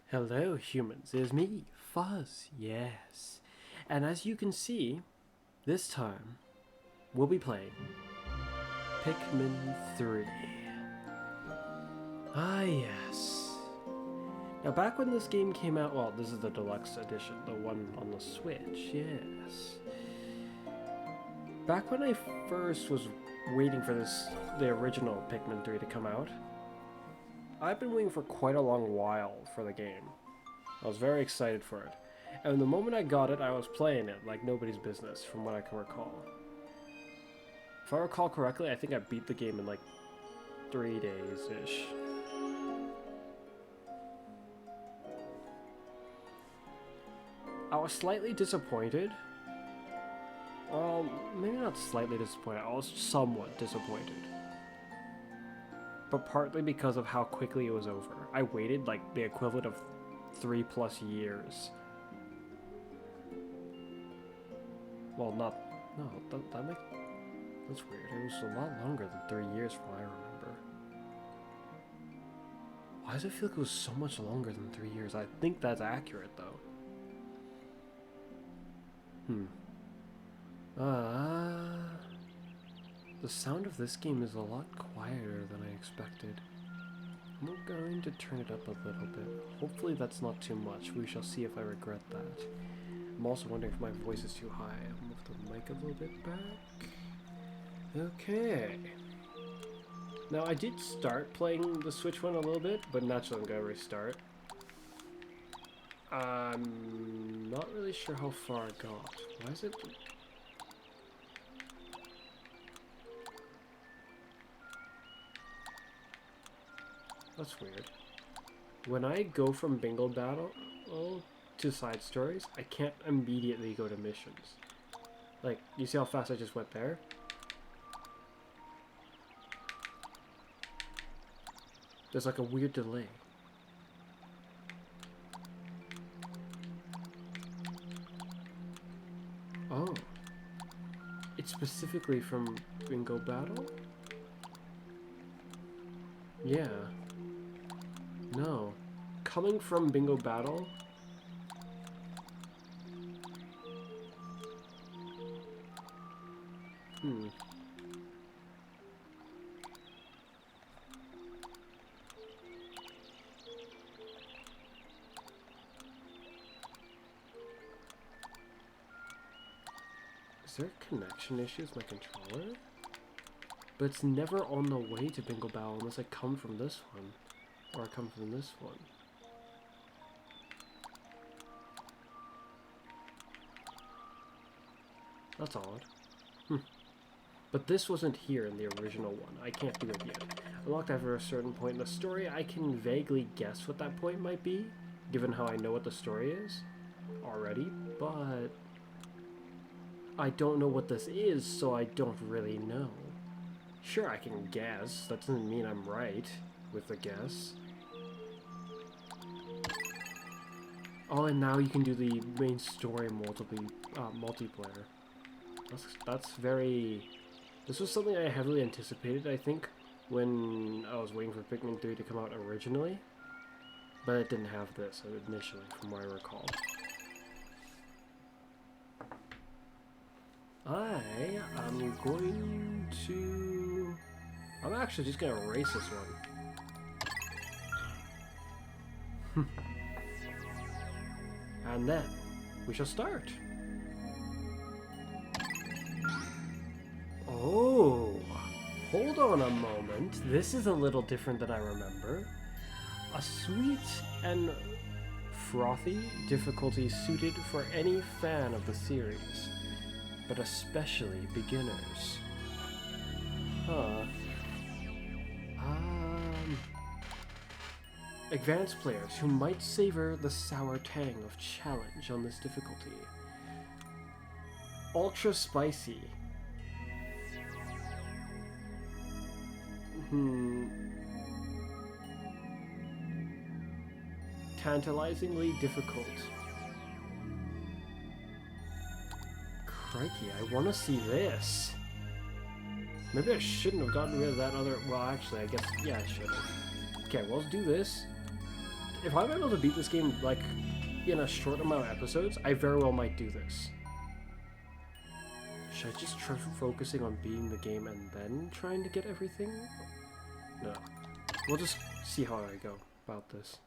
Hello humans, it is me, Fuzz, yes. And as you can see, this time, we'll be playing Pikmin 3. Ah yes. Now back when this game came out, well, this is the deluxe edition, the one on the Switch, yes. Back when I first was waiting for the original Pikmin 3 to come out, I've been waiting for quite a long while for the game. I was very excited for it. And the moment I got it, I was playing it like nobody's business, from what I can recall. If I recall correctly, I think I beat the game in like 3 days-ish. I was slightly disappointed. Well, maybe not slightly disappointed, I was somewhat disappointed. But partly because of how quickly it was over. I waited like the equivalent of 3+ years. Well, not... No, that's weird. It was a lot longer than 3 years from what I remember. Why does it feel like it was so much longer than 3 years? I think that's accurate, though. The sound of this game is a lot quieter than I expected. I'm going to turn it up a little bit. Hopefully that's not too much. We shall see if I regret that. I'm also wondering if my voice is too high. I'll move the mic a little bit back. Okay. Now I did start playing the Switch one a little bit, but naturally I'm going to restart. I'm not really sure how far I got. Why is it... That's weird. When I go from bingo battle to side stories, I can't immediately go to missions. Like, you see how fast I just went there? There's like a weird delay. Oh. It's specifically from bingo battle? Yeah. No. Coming from bingo battle? Is there connection issues with my controller? But it's never on the way to bingo battle unless I come from this one. Or I come from this one. That's odd. But this wasn't here in the original one. I can't do it yet. Unlocked after a certain point in the story, I can vaguely guess what that point might be, given how I know what the story is already, but I don't know what this is, so I don't really know. Sure, I can guess. That doesn't mean I'm right with the guess. Oh, and now you can do the main story multiplayer. That's very... This was something I heavily anticipated, I think, when I was waiting for Pikmin 3 to come out originally. But it didn't have this initially, from what I recall. I am going to... I'm actually just going to erase this one. And then, we shall start. Oh, hold on a moment. This is a little different than I remember. A sweet and frothy difficulty suited for any fan of the series, but especially beginners. Advanced players who might savor the sour tang of challenge on this difficulty. Ultra spicy. Tantalizingly difficult. Crikey, I want to see this. Maybe I shouldn't have gotten rid of that other... Well, actually, I guess... Yeah, I should have. Okay, well, let's do this. If I'm able to beat this game, like, in a short amount of episodes, I very well might do this. Should I just try focusing on beating the game and then trying to get everything? No. We'll just see how I go about this.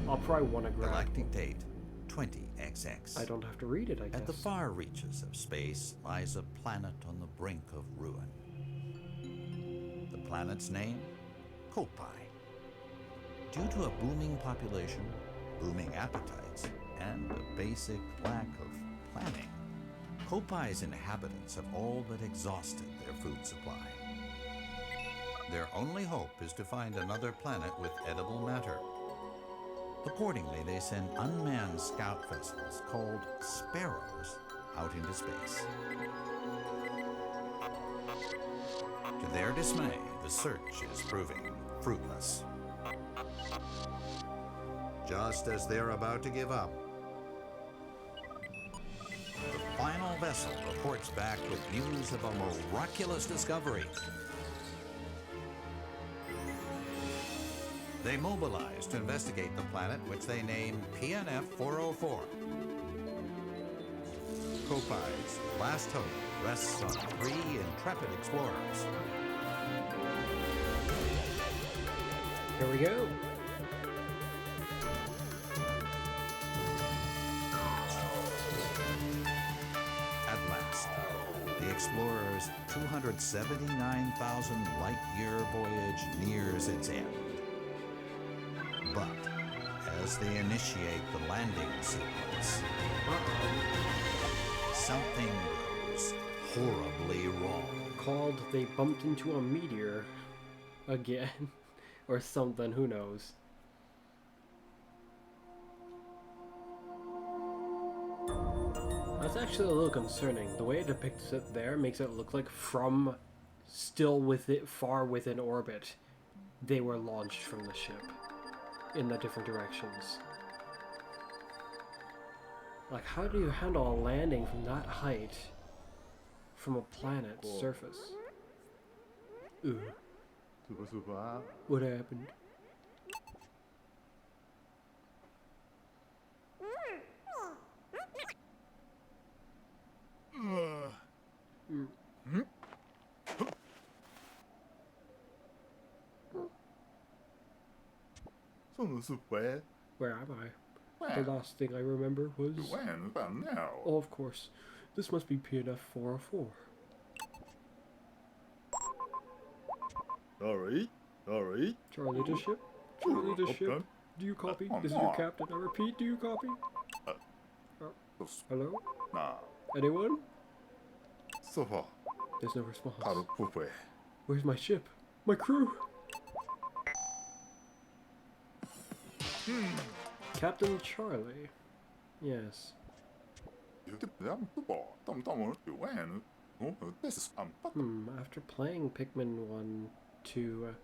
I'll probably want to grab... Galactic date, 20XX. I don't have to read it, I guess. At the far reaches of space lies a planet on the brink of ruin. The planet's name? Kopai. Due to a booming population, booming appetites, and a basic lack of planning, Kopai's inhabitants have all but exhausted their food supply. Their only hope is to find another planet with edible matter. Accordingly, they send unmanned scout vessels called Sparrows out into space. To their dismay, the search is proving fruitless. Just as they're about to give up, the final vessel reports back with news of a miraculous discovery. They mobilize to investigate the planet, which they name PNF 404. Kopai's last hope rests on 3 intrepid explorers. Here we go. At last, the explorers' 279,000 light-year voyage nears its end. But as they initiate the landing sequence, something goes horribly wrong. Called they bumped into a meteor again. Or something, who knows. That's actually a little concerning. The way it depicts it there makes it look like from still with it far within orbit, they were launched from the ship in the different directions. Like, how do you handle a landing from that height from a planet's surface? Ooh. What happened? Where am I? The last thing I remember was... Oh, of course. This must be PNF 404. Sorry. Charlie to ship? Charlie to ship? Do you copy? This is your captain. I repeat, do you copy? Hello? Anyone? There's no response. Where's my ship? My crew? Captain Charlie. Yes. After playing Pikmin 1, 2,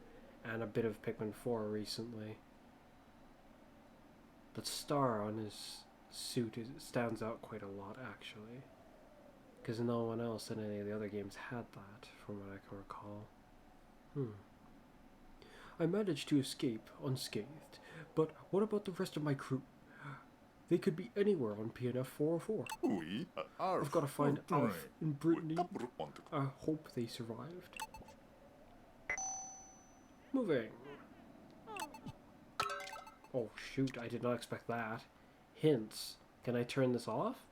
and a bit of Pikmin 4 recently, the star on his suit stands out quite a lot, actually. Because no one else in any of the other games had that, from what I can recall. I managed to escape unscathed, but what about the rest of my crew? They could be anywhere on PNF 404. I've got to find Alf and Brittany. I hope they survived. Moving. Oh shoot, I did not expect that. Hints. Can I turn this off?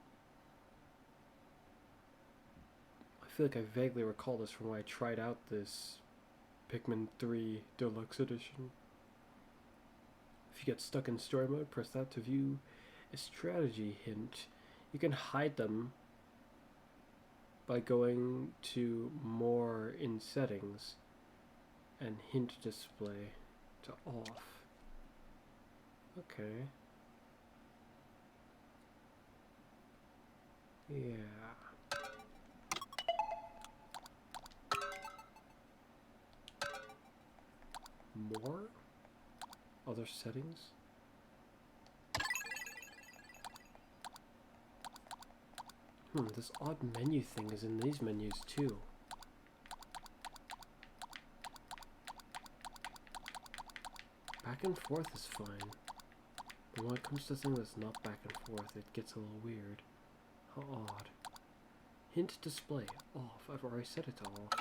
I feel like I vaguely recall this from when I tried out this Pikmin 3 Deluxe Edition. If you get stuck in story mode, press that to view a strategy hint. You can hide them by going to more in settings and hint display to off. Okay. Yeah. More? Other settings? This odd menu thing is in these menus too. Back and forth is fine. And when it comes to something that's not back and forth, it gets a little weird. How odd. Hint display. Off. I've already set it to off.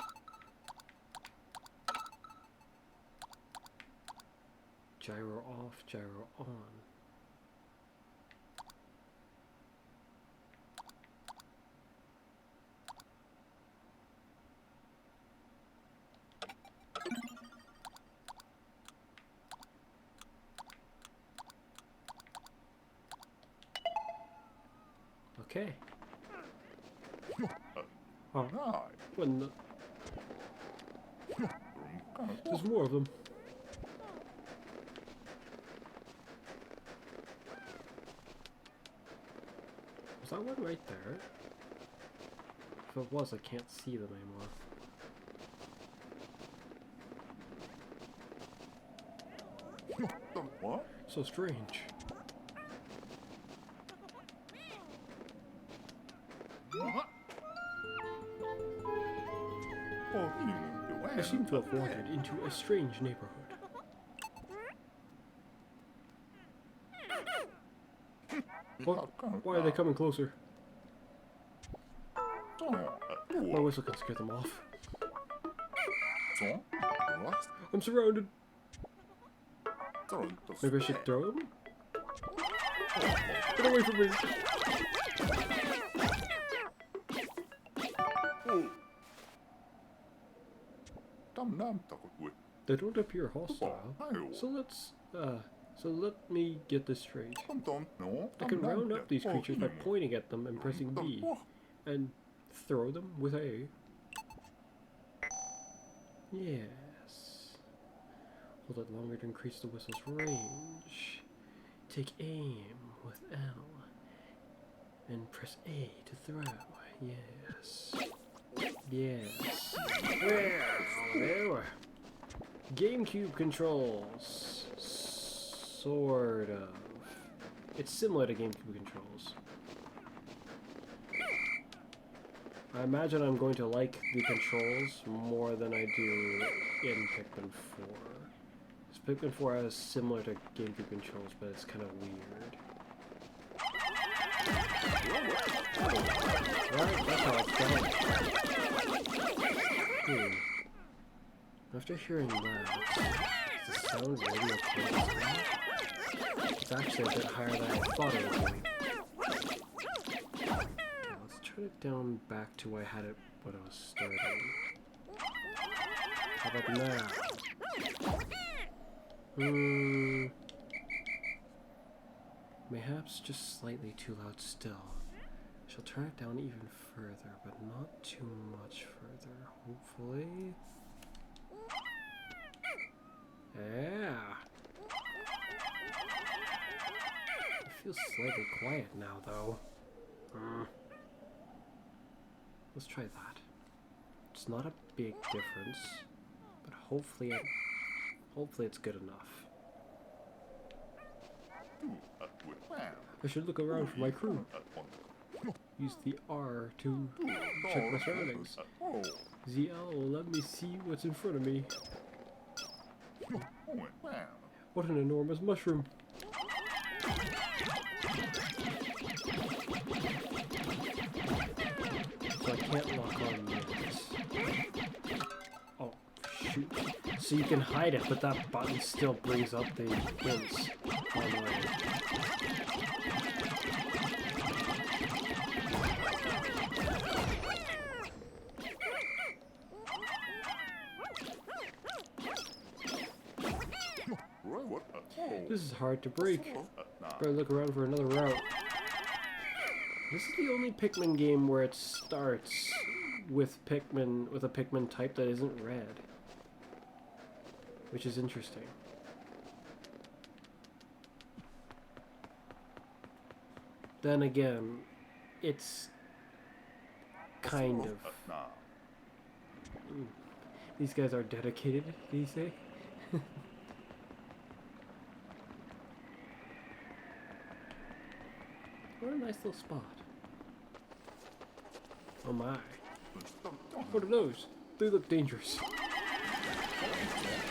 Gyro off, gyro on. Okay. When the... There's more of them. Was that one right there? If it was, I can't see them anymore. What? So strange. I seem to have wandered into a strange neighborhood. What? Why are they coming closer? My whistle can scare them off. I'm surrounded. Maybe I should throw them? Get away from me! They don't appear hostile. So let me get this straight. I can round up these creatures by pointing at them and pressing B, and throw them with A. Yes. Hold it longer to increase the whistle's range. Take aim with L, and press A to throw. Yes. Yes. There. GameCube controls. Sort of. It's similar to GameCube controls. I imagine I'm going to like the controls more than I do in Pikmin 4. Because Pikmin 4 is similar to GameCube controls, but it's kind of weird. Right, that's how it's done. After hearing that, does the sound really okay? It's actually a bit higher than I thought it would be. Okay, let's turn it down back to where I had it when I was starting. How about now? Mayhaps just slightly too loud still. I shall turn it down even further, but not too much further, hopefully. Yeah. It feels slightly quiet now, though. Let's try that. It's not a big difference, but hopefully it's good enough. I should look around for my crew. Use the R to check my surroundings. ZL will let me see what's in front of me. What an enormous mushroom. So I can't lock on this. Oh, shoot. So you can hide it, but that button still brings up the hints. This is hard to break. Better look around for another route. This is the only Pikmin game where it starts with a Pikmin type that isn't red. Which is interesting. Then again, it's kind of... These guys are dedicated, do you say? What a nice little spot. Oh my. What are those? They look dangerous.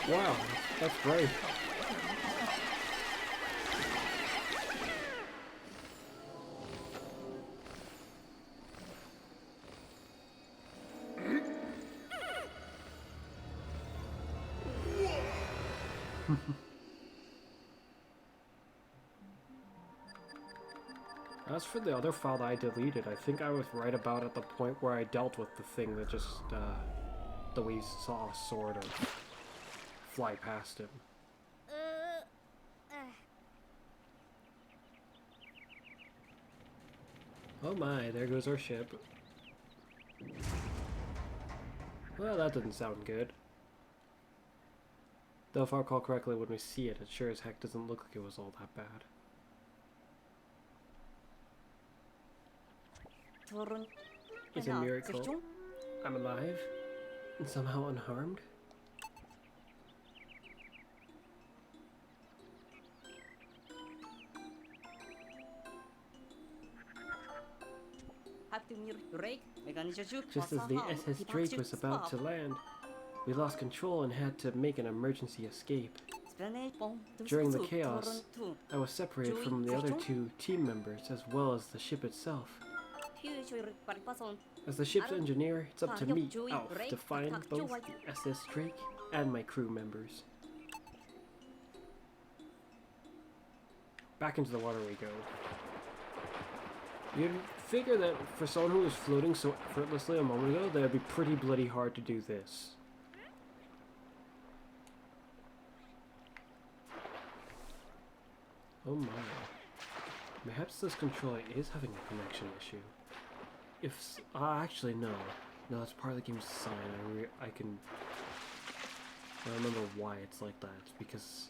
Wow, that's bright. As for the other file that I deleted, I think I was right about at the point where I dealt with the thing that just, that we saw sort of fly past him. Oh my, there goes our ship. Well, that didn't sound good. Though if I recall correctly, when we see it, it sure as heck doesn't look like it was all that bad. It's a miracle. I'm alive and somehow unharmed. Just as the SS Drake was about to land, we lost control and had to make an emergency escape. During the chaos, I was separated from the other two team members as well as the ship itself. As the ship's engineer, it's up to me, Alf, to find both the SS Drake and my crew members. Back into the water we go. You'd figure that for someone who was floating so effortlessly a moment ago, that it'd be pretty bloody hard to do this. Oh my. Perhaps this controller is having a connection issue. If actually no, that's part of the game's design. I remember why it's like that. It's because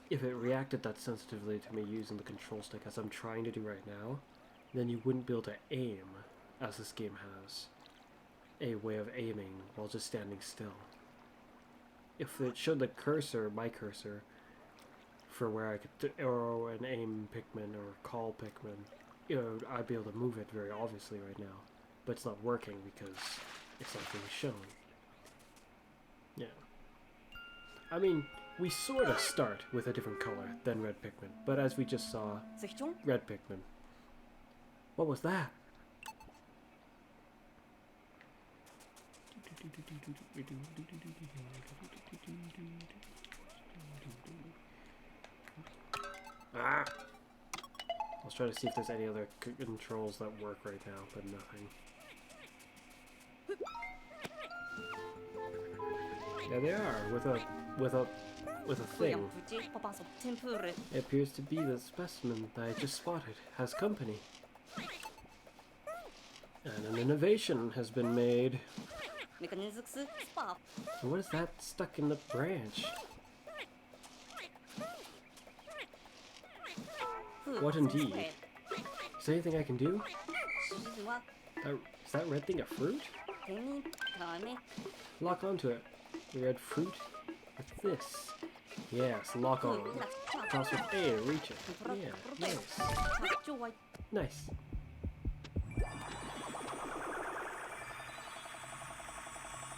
if it reacted that sensitively to me using the control stick as I'm trying to do right now, then you wouldn't be able to aim, as this game has a way of aiming while just standing still. If it showed the cursor, my cursor, for where I could arrow and aim Pikmin or call Pikmin, you know, I'd be able to move it very obviously right now. But it's not working because it's not being shown. Yeah. I mean, we sort of start with a different color than red Pikmin, but as we just saw, red Pikmin. What was that? Ah! Let's try to see if there's any other controls that work right now, but nothing. Yeah, they are with a thing. It appears to be the specimen that I just spotted has company. And an innovation has been made. What is that stuck in the branch? What indeed? Is there anything I can do? Is that red thing a fruit? Lock onto it. The red fruit with this. Yes, lock on. Toss with A to reach it. Yeah, nice. Nice.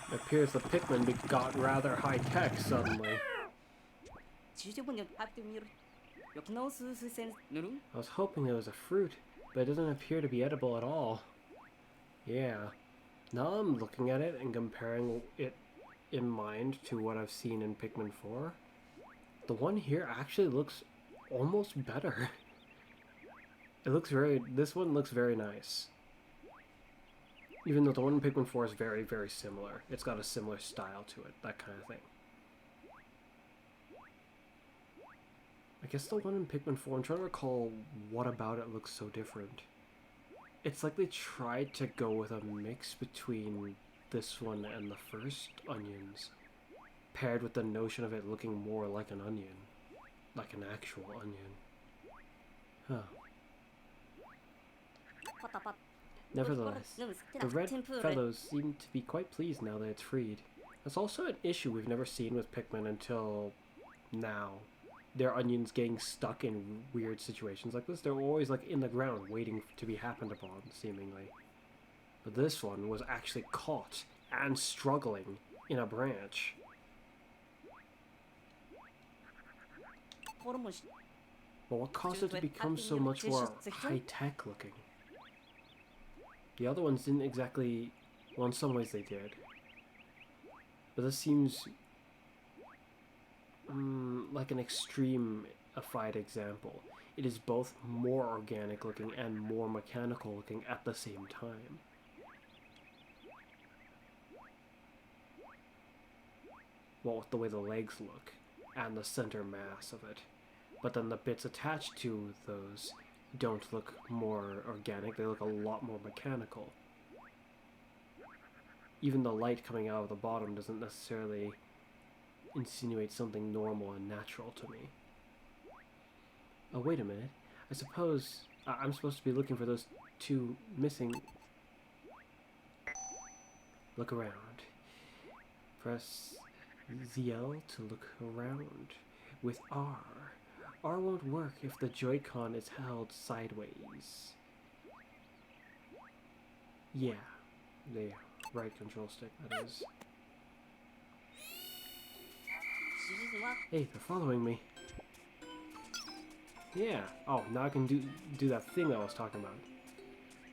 It appears the Pikmin got rather high-tech suddenly. I was hoping it was a fruit, but it doesn't appear to be edible at all. Yeah. Now I'm looking at it and comparing it in mind to what I've seen in Pikmin 4. The one here actually looks almost better. This one looks very nice. Even though the one in Pikmin 4 is very, very similar. It's got a similar style to it, that kind of thing. I guess the one in Pikmin 4, I'm trying to recall what about it looks so different. It's like they tried to go with a mix between this one and the first Onions, paired with the notion of it looking more like an onion. Like an actual onion. Huh. Nevertheless, the red fellows seem to be quite pleased now that it's freed. That's also an issue we've never seen with Pikmin until now. Their onions getting stuck in weird situations like this. They're always like in the ground waiting to be happened upon, seemingly. But this one was actually caught and struggling in a branch. But what caused it to become so much more high-tech looking? The other ones didn't exactly... Well, in some ways they did. But this seems... like an extreme-ified example. it is both more organic looking and more mechanical looking at the same time. Well, with the way the legs look and the center mass of it. But then the bits attached to those don't look more organic, they look a lot more mechanical. Even the light coming out of the bottom doesn't necessarily insinuate something normal and natural to me. Oh, wait a minute. I suppose I'm supposed to be looking for those two missing... Look around. Press ZL to look around. With R. R won't work if the Joy-Con is held sideways. Yeah, the right control stick, that is. Hey, they're following me. Yeah. Oh, now I can do that thing that I was talking about.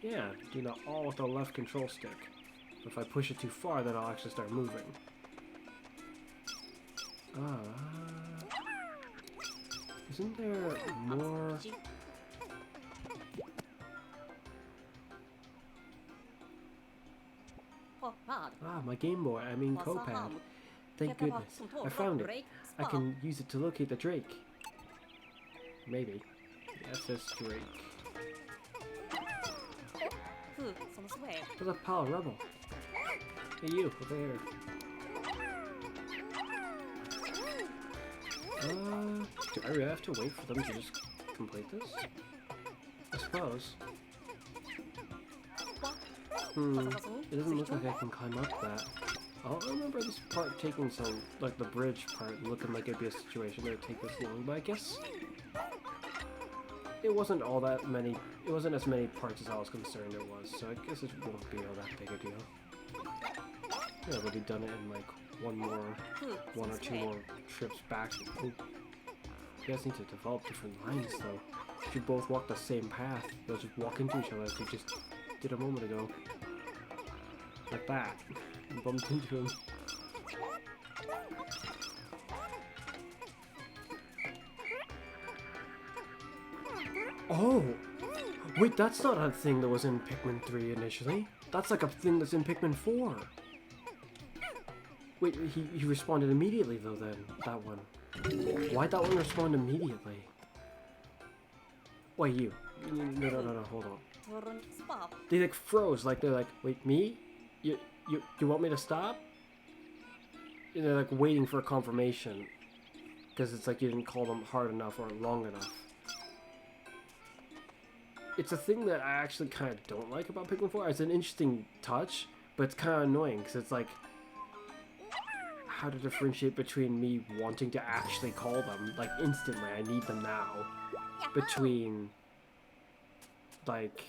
Yeah, do that all with the left control stick. But if I push it too far, then I'll actually start moving. Isn't there more? Ah, my Game Boy, I mean Copad. Thank goodness. I found it. I can use it to locate the Drake. Maybe. The SS Drake. There's a pile of rubble. Hey you, over here. Do I really have to wait for them to just complete this? I suppose. It doesn't look like I can climb up that. I remember this part taking some, like the bridge part, looking like it'd be a situation that would take this long, but I guess it wasn't all that many, it wasn't as many parts as I was concerned it was, so I guess it won't be all that big a deal. Yeah, they'll be done it in like one or two more trips back. Ooh. You guys need to develop different lines though. If you both walk the same path, they'll just walk into each other as you just did a moment ago. Like that. And bumped into him. Oh! Wait, that's not a thing that was in Pikmin 3 initially. That's like a thing that's in Pikmin 4. Wait, he responded immediately though then, that one. Why'd that one respond immediately? Wait, you. No, hold on. They like froze, like they're like, wait, me? You want me to stop? And they're like waiting for a confirmation. Because it's like you didn't call them hard enough or long enough. It's a thing that I actually kind of don't like about Pikmin 4. It's an interesting touch, but it's kind of annoying because it's like how to differentiate between me wanting to actually call them, like instantly, I need them now, between like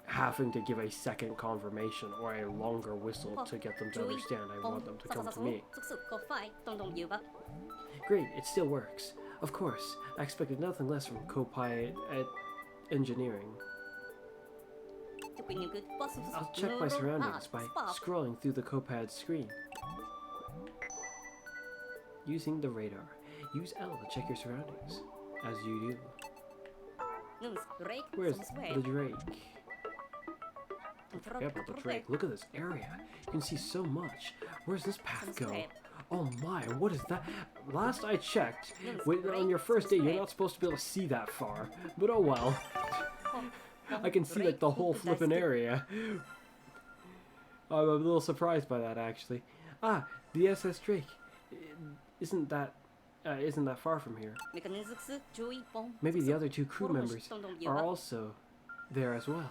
having to give a second confirmation or a longer whistle to get them to understand I want them to come to me. Great, it still works. Of course, I expected nothing less from Kopai at engineering. I'll check my surroundings by scrolling through the Copad screen. Using the radar. Use L to check your surroundings, as you do. Where's the Drake? Don't forget about the Drake. Look at this area. You can see so much. Where's this path go? Oh my, what is that? Last I checked, on your first day, you're not supposed to be able to see that far. But oh well. I can see like the whole flippin' area. I'm a little surprised by that actually. Ah, the SS Drake. Isn't that far from here? Maybe the other two crew members are also there as well.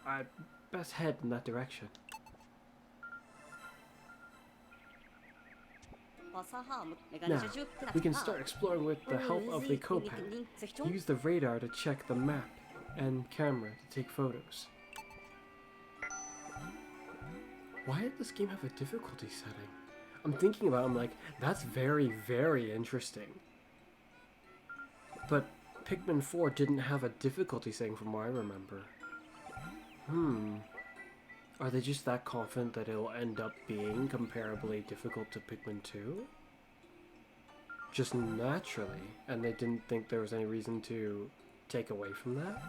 I'd best head in that direction. Now, we can start exploring with the help of the Copad. Use the radar to check the map and camera to take photos. Why did this game have a difficulty setting? I'm thinking about it, I'm like, that's very, very interesting. But Pikmin 4 didn't have a difficulty setting from what I remember. Are they just that confident that it'll end up being comparably difficult to Pikmin 2? just naturally, and they didn't think there was any reason to take away from that.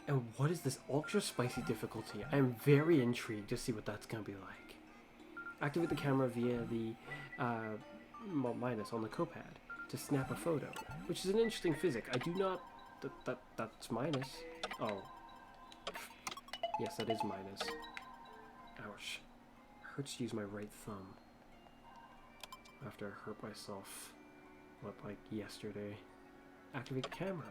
And what is this ultra spicy difficulty? I am very intrigued to see what that's going to be like. Activate the camera via the minus on the copad to snap a photo, which is an interesting physic. I do not... That's minus. Oh. Yes, that is minus. Ouch. Hurts to use my right thumb. After I hurt myself, what, like yesterday. Activate the camera.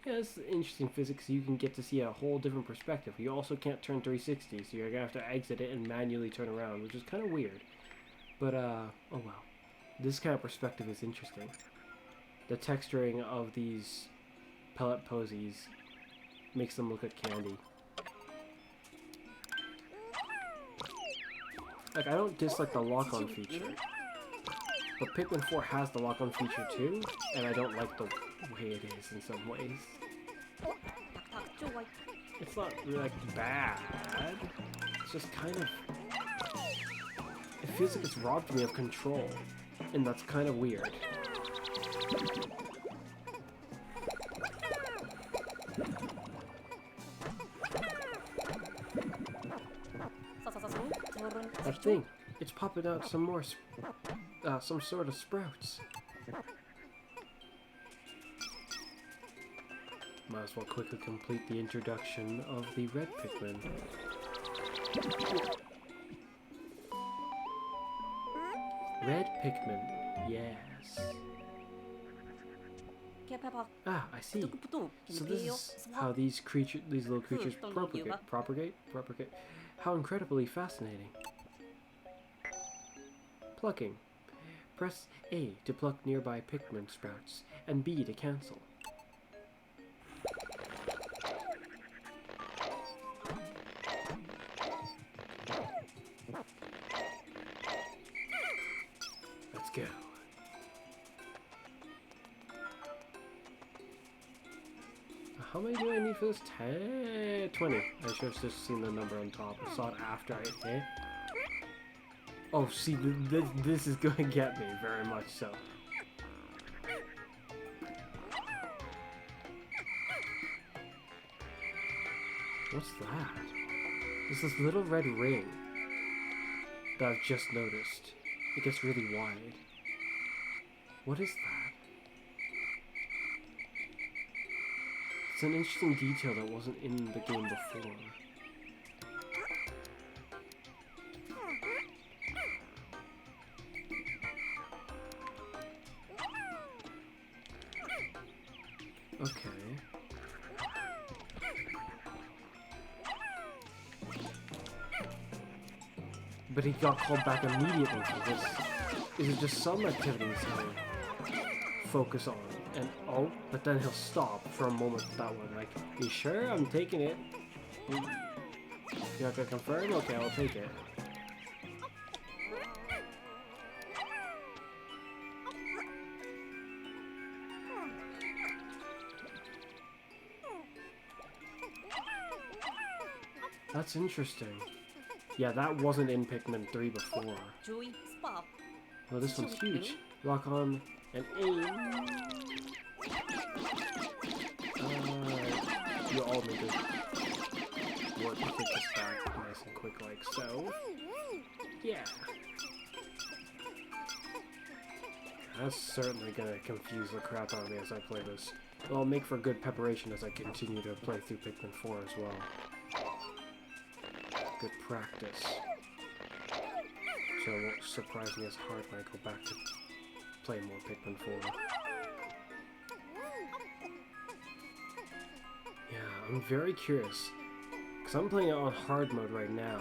Yeah, it's interesting physics. You can get to see a whole different perspective. You also can't turn 360, so you're gonna have to exit it and manually turn around, which is kind of weird. But, oh well. This kind of perspective is interesting. The texturing of these pellet posies makes them look like candy. Like, I don't dislike the lock-on feature, but Pikmin 4 has the lock-on feature too, and I don't like the way it is in some ways. It's not really, like, bad. It's just kind of... It feels like it's robbed me of control, and that's kind of weird. I think it's popping out some more, some sort of sprouts. Might as well quickly complete the introduction of the red Pikmin. Red Pikmin, yes. Ah, I see. So this is how these little creatures propagate. How incredibly fascinating. Plucking. Press A to pluck nearby Pikmin sprouts, and B to cancel. Let's go. How many do I need for this? 20. I should have just seen the number on top. I saw it after I hit. Oh, see, this is going to get me, very much so. What's that? There's this little red ring that I've just noticed. It gets really wide. What is that? It's an interesting detail that wasn't in the game before. Okay. But he got called back immediately for this. Is it just some activities he'll focus on? And oh, but then he'll stop for a moment with that one. Like, you sure? I'm taking it. You're not gonna confirm? Okay, I'll take it. That's interesting. Yeah, that wasn't in Pikmin 3 before. Well, this one's huge. Lock on and aim. You all need to work to get this back nice and quick like so. Yeah. That's certainly gonna confuse the crap out of me as I play this. It'll make for good preparation as I continue to play through Pikmin 4 as well. Good practice. So it won't surprise me as hard when I go back to play more Pikmin 4. Yeah, I'm very curious. Because I'm playing it on hard mode right now.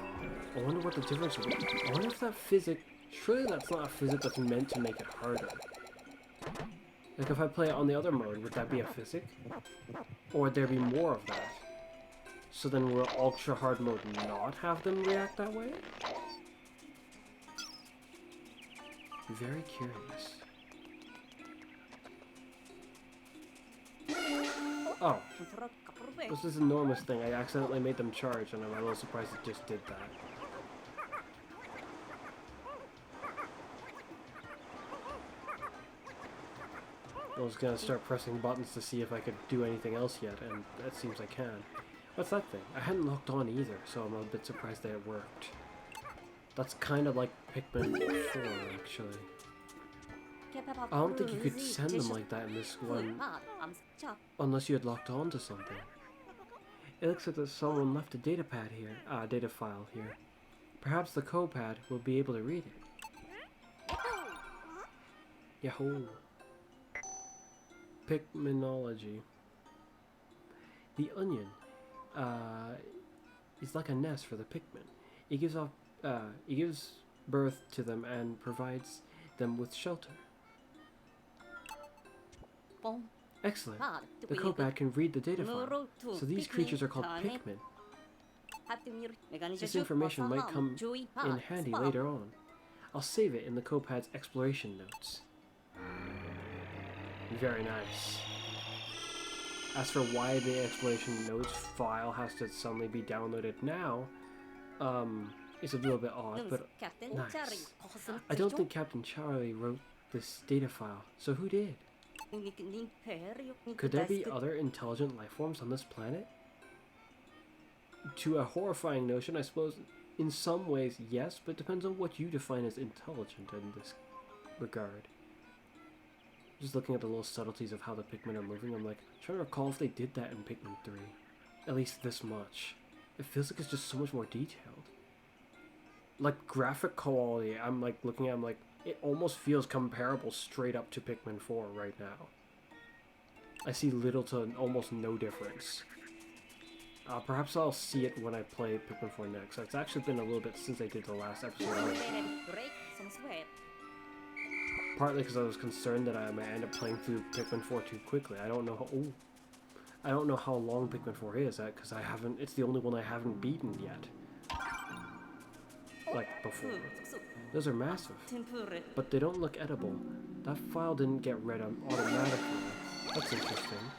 I wonder what the difference will be. I wonder if that physic... Surely that's not a physic that's meant to make it harder. Like if I play it on the other mode, would that be a physic? Or would there be more of that? So then will ultra hard mode not have them react that way? Very curious. Oh. It was this enormous thing. I accidentally made them charge and I'm a little surprised it just did that. I was gonna start pressing buttons to see if I could do anything else yet, and that seems I can. What's that thing? I hadn't locked on either, so I'm a bit surprised that it worked. That's kind of like Pikmin 4, actually. I don't think you could send them like that in this one, unless you had locked on to something. It looks like that someone left a data file here. Perhaps the copad will be able to read it. Yahoo! Pikminology. The onion is like a nest for the Pikmin. It gives birth to them and provides them with shelter. Excellent. The copad can read the data file, so these creatures are called Pikmin. This information might come in handy later on. I'll save it in the copad's exploration notes. Very nice. As for why the exploration notes file has to suddenly be downloaded now, it's a little bit odd, but nice. I don't think Captain Charlie wrote this data file, so who did? Could there be other intelligent life forms on this planet? To a horrifying notion, I suppose, in some ways, yes, but it depends on what you define as intelligent in this regard. Just looking at the little subtleties of how the Pikmin are moving, I'm like, trying to recall if they did that in Pikmin 3. At least this much. It feels like it's just so much more detailed. Like, graphic quality, I'm like, looking at it, I'm like, it almost feels comparable straight up to Pikmin 4 right now. I see little to almost no difference. Perhaps I'll see it when I play Pikmin 4 next. It's actually been a little bit since I did the last episode. Partly because I was concerned that I might end up playing through Pikmin 4 too quickly. I don't know how long Pikmin 4 is, because it's the only one I haven't beaten yet. Like before. Those are massive, but they don't look edible. That file didn't get read automatically. That's interesting.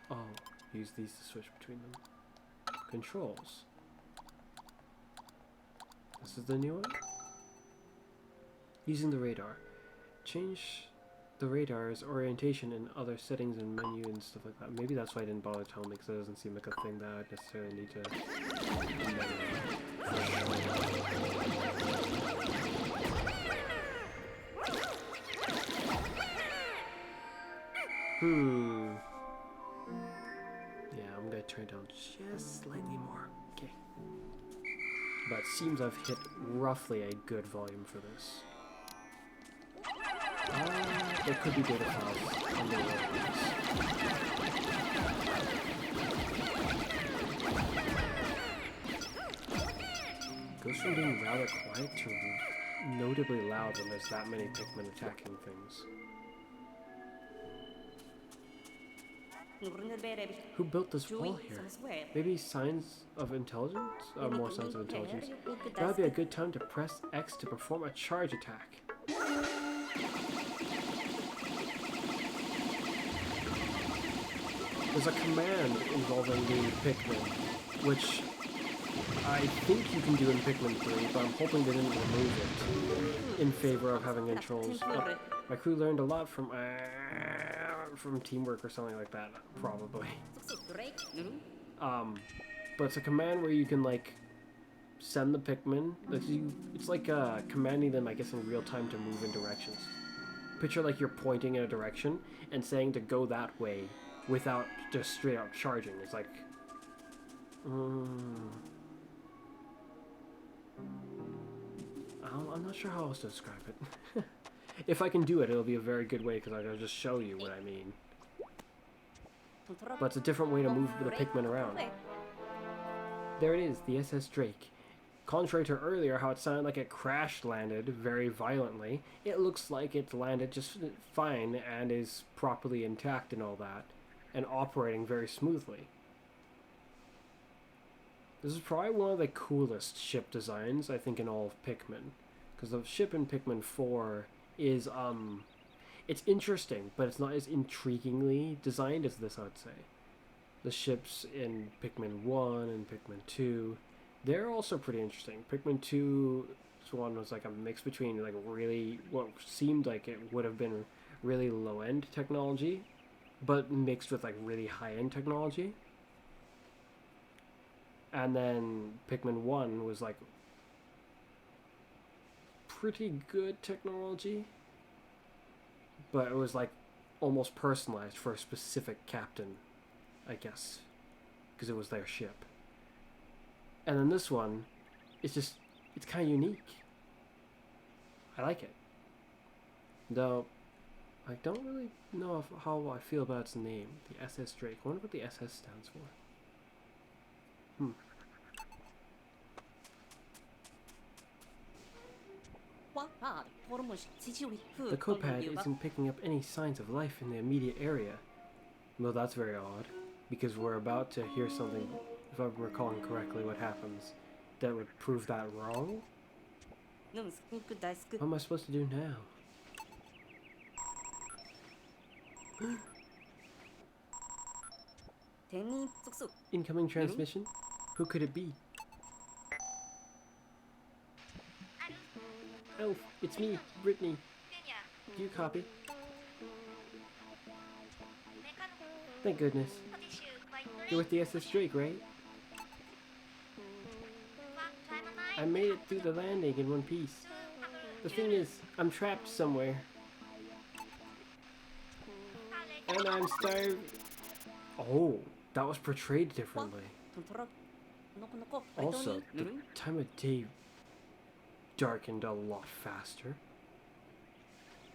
Oh, use these to switch between them. Controls. This is the new one? Using the radar. Change the radar's orientation and other settings and menu and stuff like that. Maybe that's why I didn't bother telling me, because it doesn't seem like a thing that I necessarily need to... Yeah, I'm gonna turn it down just slightly more. Okay. But it seems I've hit roughly a good volume for this. There could be data files on the goes from being rather quiet to notably loud when there's that many Pikmin attacking things. Who built this wall here? Maybe signs of intelligence? More signs of intelligence. That would be a good time to press X to perform a charge attack. There's a command involving the Pikmin, which I think you can do in Pikmin 3, but I'm hoping they didn't remove it in favor of having controls. My crew learned a lot from teamwork or something like that, probably. But it's a command where you can, like, send the Pikmin. It's like commanding them, I guess, in real time to move in directions. Picture like you're pointing in a direction and saying to go that way without just straight up charging. It's like... I'm not sure how else to describe it. If I can do it, it'll be a very good way, because I'll just show you what I mean. But it's a different way to move the Pikmin around. There it is, the SS Drake. Contrary to earlier, how it sounded like it crash-landed very violently, it looks like it landed just fine and is properly intact and all that, and operating very smoothly. This is probably one of the coolest ship designs, I think, in all of Pikmin. Because the ship in Pikmin 4 is, it's interesting, but it's not as intriguingly designed as this, I'd say. The ships in Pikmin 1 and Pikmin 2, they're also pretty interesting. Pikmin 2 one was like a mix between like really what seemed like it would have been really low end technology, but mixed with like really high end technology. And then Pikmin 1 was like pretty good technology, but it was like almost personalized for a specific captain, I guess, because it was their ship. And then this one, it's kind of unique. I like it. Though, I don't really know how I feel about its name, the SS Drake. I wonder what the SS stands for. The Copad isn't picking up any signs of life in the immediate area. Well, that's very odd, because we're about to hear something, if I'm recalling correctly what happens, that would prove that wrong? What am I supposed to do now? Incoming transmission? Who could it be? Elf, it's me, Brittany. Do you copy? Thank goodness. You're with the SS Drake, right? I made it through the landing in one piece. The thing is, I'm trapped somewhere. And I'm starved. Oh, that was portrayed differently. Also, the time of day darkened a lot faster.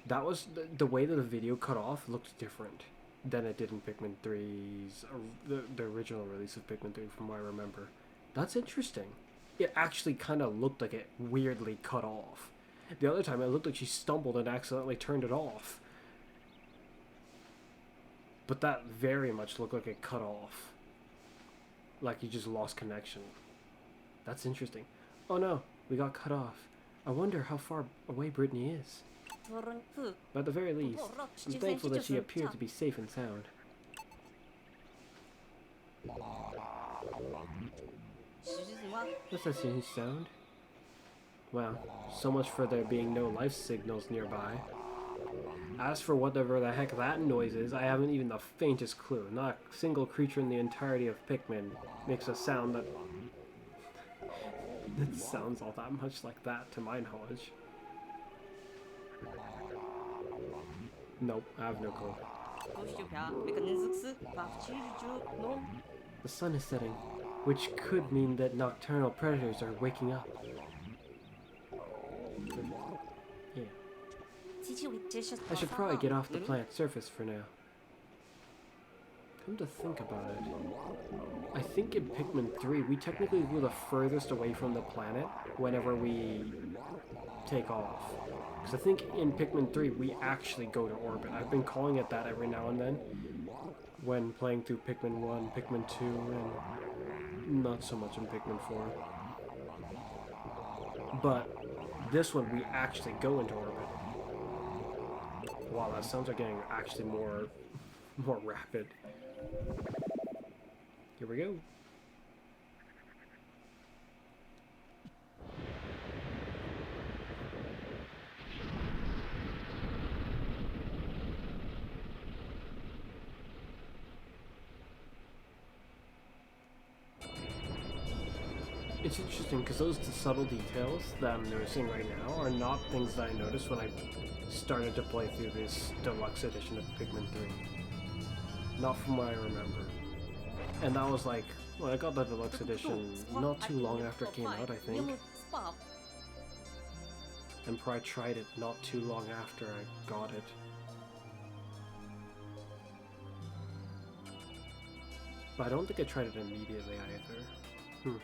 That was the way that the video cut off looked different than it did in Pikmin 3's the original release of Pikmin 3 from what I remember. That's interesting. It actually kind of looked like it weirdly cut off. The other time it looked like she stumbled and accidentally turned it off. But that very much looked like it cut off. Like you just lost connection. That's interesting. Oh no, we got cut off. I wonder how far away Brittany is. But at the very least, I'm thankful that she appeared to be safe and sound. That's a strange sound. Well, so much for there being no life signals nearby. As for whatever the heck that noise is, I haven't even the faintest clue. Not a single creature in the entirety of Pikmin makes a sound that sounds all that much like that, to my knowledge. Nope, I have no clue. The sun is setting, which could mean that nocturnal predators are waking up. Yeah. I should probably get off the planet's surface for now. Come to think about it, I think in Pikmin 3 we technically go the furthest away from the planet whenever we take off. Because I think in Pikmin 3 we actually go to orbit. I've been calling it that every now and then when playing through Pikmin 1, Pikmin 2, and not so much in Pikmin 4. But this one we actually go into orbit. Wow, that sounds like getting actually more rapid. Here we go. It's interesting because those subtle details that I'm noticing right now are not things that I noticed when I started to play through this deluxe edition of Pikmin 3. Not from what I remember. And that was like, well, I got the deluxe edition not too long after it came out, I think. And probably tried it not too long after I got it. But I don't think I tried it immediately either.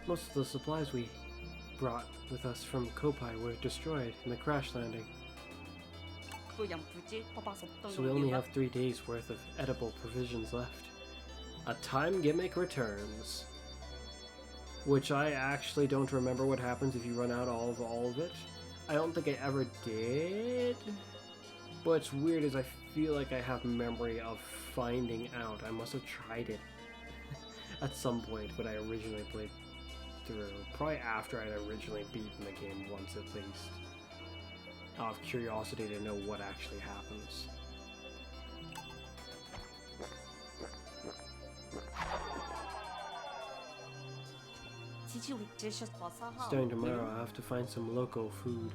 Most of the supplies we brought with us from Kopai were destroyed in the crash landing. So we only have 3 days worth of edible provisions left. A time gimmick returns. Which I actually don't remember what happens if you run out all of it. I don't think I ever did. But what's weird is I feel like I have memory of finding out. I must have tried it at some point when I originally played through. Probably after I'd originally beaten the game once at least. Out of curiosity to know what actually happens. Starting tomorrow, I'll have to find some local food.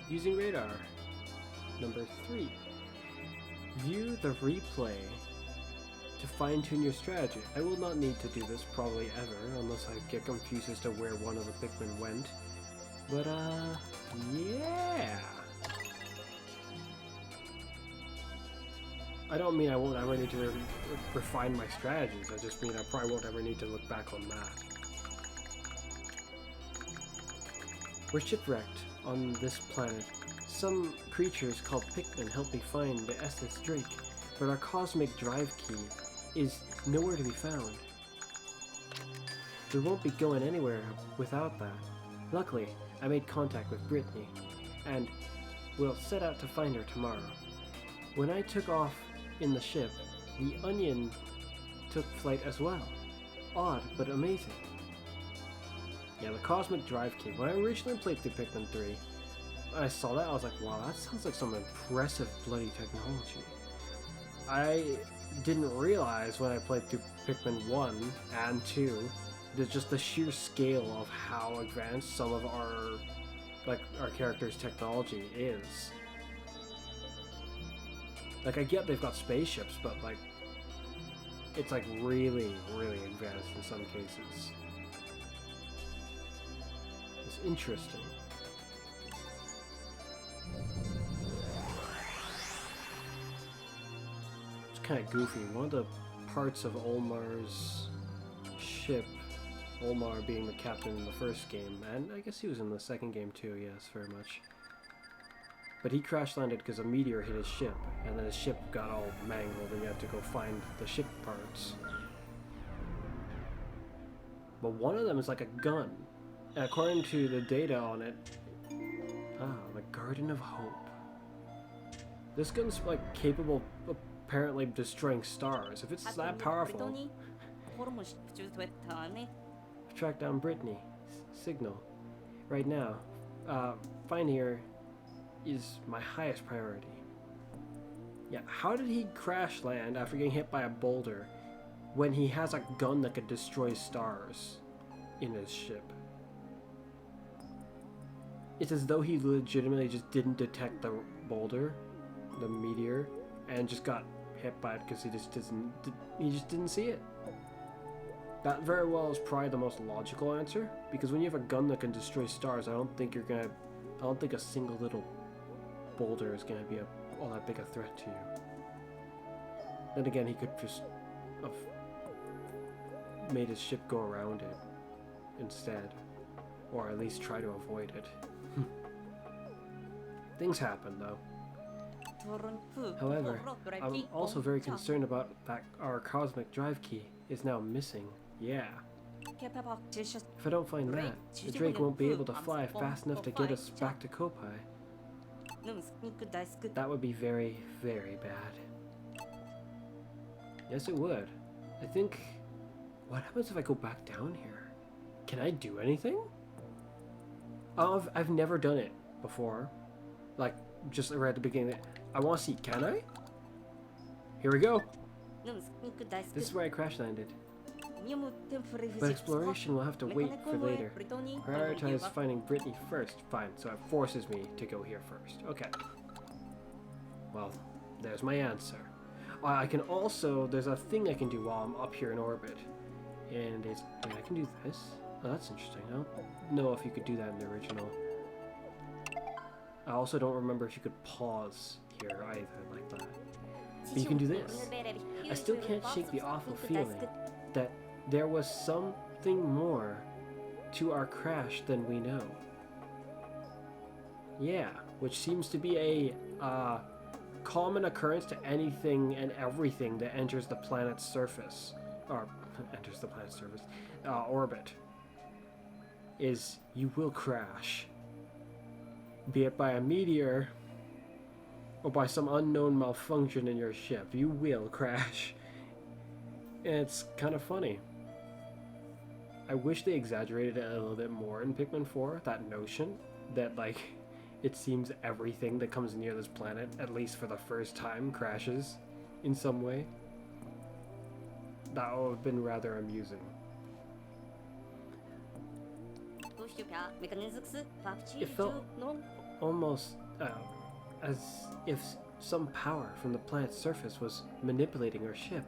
Using radar. Number 3. View the replay to fine-tune your strategy. I will not need to do this probably ever, unless I get confused as to where one of the Pikmin went. But, yeah! I don't mean I won't ever need to refine my strategies, I just mean I probably won't ever need to look back on that. We're shipwrecked on this planet. Some creatures called Pikmin helped me find the SS Drake, but our cosmic drive key is nowhere to be found. We won't be going anywhere without that. Luckily, I made contact with Brittany, and we'll set out to find her tomorrow. When I took off in the ship, the Onion took flight as well. Odd, but amazing. Yeah, the cosmic drive key. When I originally played through Pikmin 3, I saw that, I was like, wow, that sounds like some impressive bloody technology. I didn't realize when I played through Pikmin 1 and 2 that just the sheer scale of how advanced some of our characters' technology is. Like, I get they've got spaceships, but like, it's like really, really advanced in some cases. It's interesting. It's kind of goofy. One of the parts of Olmar's ship, Olmar being the captain in the first game, and I guess he was in the second game too, yes, very much. But he crash landed because a meteor hit his ship, and then his ship got all mangled and he had to go find the ship parts. But one of them is like a gun. And according to the data on it, the Garden of Hope. This gun's like capable of apparently destroying stars. If it's that powerful, track down Brittany. Signal. Right now. Finding her is my highest priority. Yeah, how did he crash land after getting hit by a boulder when he has a gun that could destroy stars in his ship? It's as though he legitimately just didn't detect the boulder, the meteor, and just got hit by it because he just didn't see it. That very well is probably the most logical answer, because when you have a gun that can destroy stars, I don't think a single little boulder is going to be all that big a threat to you. Then again, he could just have made his ship go around it instead, or at least try to avoid it. Things happen, though. However, I'm also very concerned about that our cosmic drive key is now missing. Yeah. If I don't find that, the Drake won't be able to fly fast enough to get us back to Kopai. That would be very, very bad. Yes, it would. I think... What happens if I go back down here? Can I do anything? I've never done it before. Like, just right at the beginning. I want to see, can I? Here we go. This is where I crash landed. But exploration will have to wait for later. Prioritize finding Brittany first. Fine, so it forces me to go here first. Okay. Well, there's my answer. I can also, there's a thing I can do while I'm up here in orbit. And I can do this. Oh, that's interesting. I don't know if you could do that in the original. I also don't remember if you could pause here either, like that. But you can do this. I still can't shake the awful feeling that there was something more to our crash than we know. Yeah, which seems to be a common occurrence to anything and everything that enters the planet's surface, or enters the planet's surface, orbit, is you will crash. Be it by a meteor, or by some unknown malfunction in your ship, you will crash. And it's kind of funny. I wish they exaggerated it a little bit more in Pikmin 4, that notion that, like, it seems everything that comes near this planet, at least for the first time, crashes in some way. That would have been rather amusing. It felt almost as if some power from the planet's surface was manipulating our ship.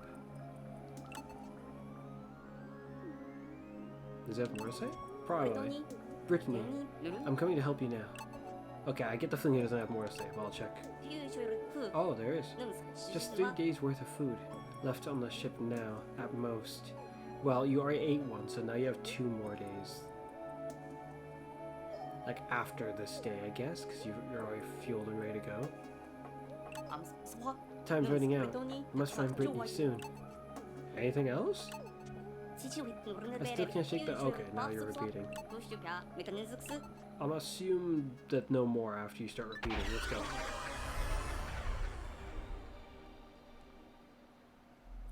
Does it have more to say? Probably. Brittany, I'm coming to help you now. Okay, I get the feeling he doesn't have more to say, but I'll check. Oh, there is. Just 3 days worth of food left on the ship now, at most. Well, you already ate one, so now you have 2 more days. Like after this day, I guess, because you're already fueled and ready to go. Time's running out. I must find Brittany soon. Anything else? I still can't shake the... Okay, now you're repeating. I'll assume that no more after you start repeating. Let's go.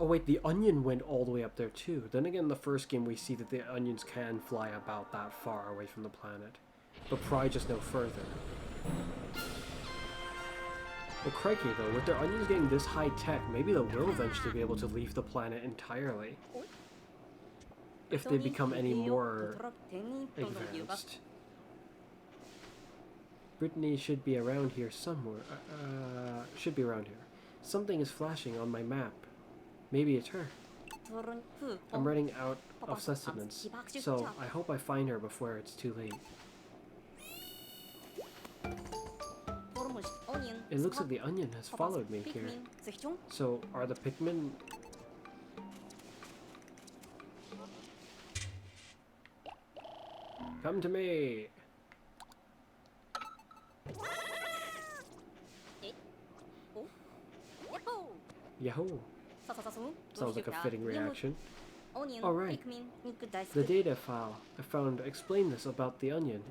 Oh wait, the onion went all the way up there too. Then again, in the first game we see that the onions can fly about that far away from the planet. But probably just no further. Well, crikey though, with their onions getting this high tech, maybe they will eventually be able to leave the planet entirely. If they become any more advanced. Brittany should be around here somewhere. Should be around here. Something is flashing on my map. Maybe it's her. I'm running out of sustenance, so I hope I find her before it's too late. It looks like the onion has followed me here. So, are the Pikmin... Come to me! Yahoo! Sounds like a fitting reaction. Alright. The data file I found explained this about the onion.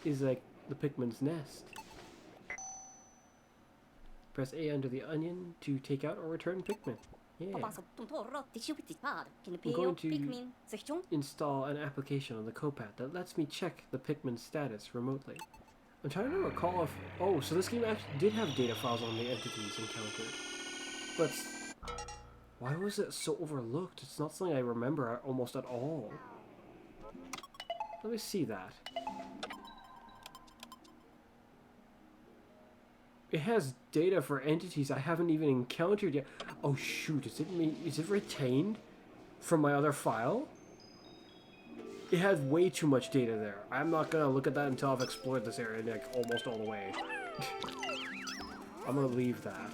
Is like the Pikmin's nest. Press A under the onion to take out or return Pikmin. Yeah. I'm going to install an application on the Copad that lets me check the Pikmin's status remotely. I'm trying to recall if... Oh, so this game actually did have data files on the entities encountered. But why was it so overlooked? It's not something I remember almost at all. Let me see that. It has data for entities I haven't even encountered yet. Oh shoot, is it retained from my other file? It has way too much data there. I'm not gonna look at that until I've explored this area like almost all the way. I'm gonna leave that.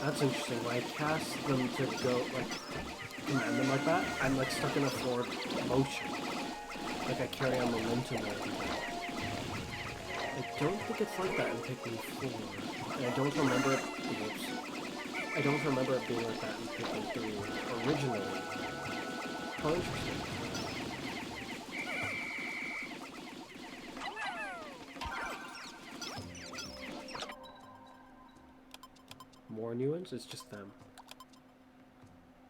That's interesting. When I cast them to go, like, command them like that, I'm like stuck in a forward motion. Like I carry on momentum or everything. I don't think it's like that in Pikmin 4. And I don't remember it... Oops. I don't remember it being like that in Pikmin 3 originally. How interesting. More new ones? It's just them.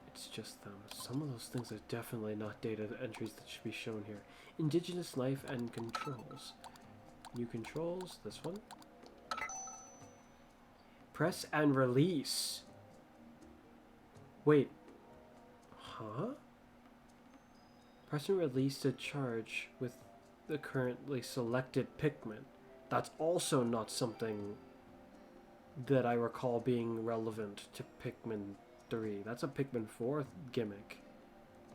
It's just them. Some of those things are definitely not data entries that should be shown here. Indigenous life and controls. New controls. This one. Press and release. Wait. Huh? Press and release to charge with the currently selected Pikmin. That's also not something that I recall being relevant to Pikmin 3. That's a Pikmin 4 gimmick.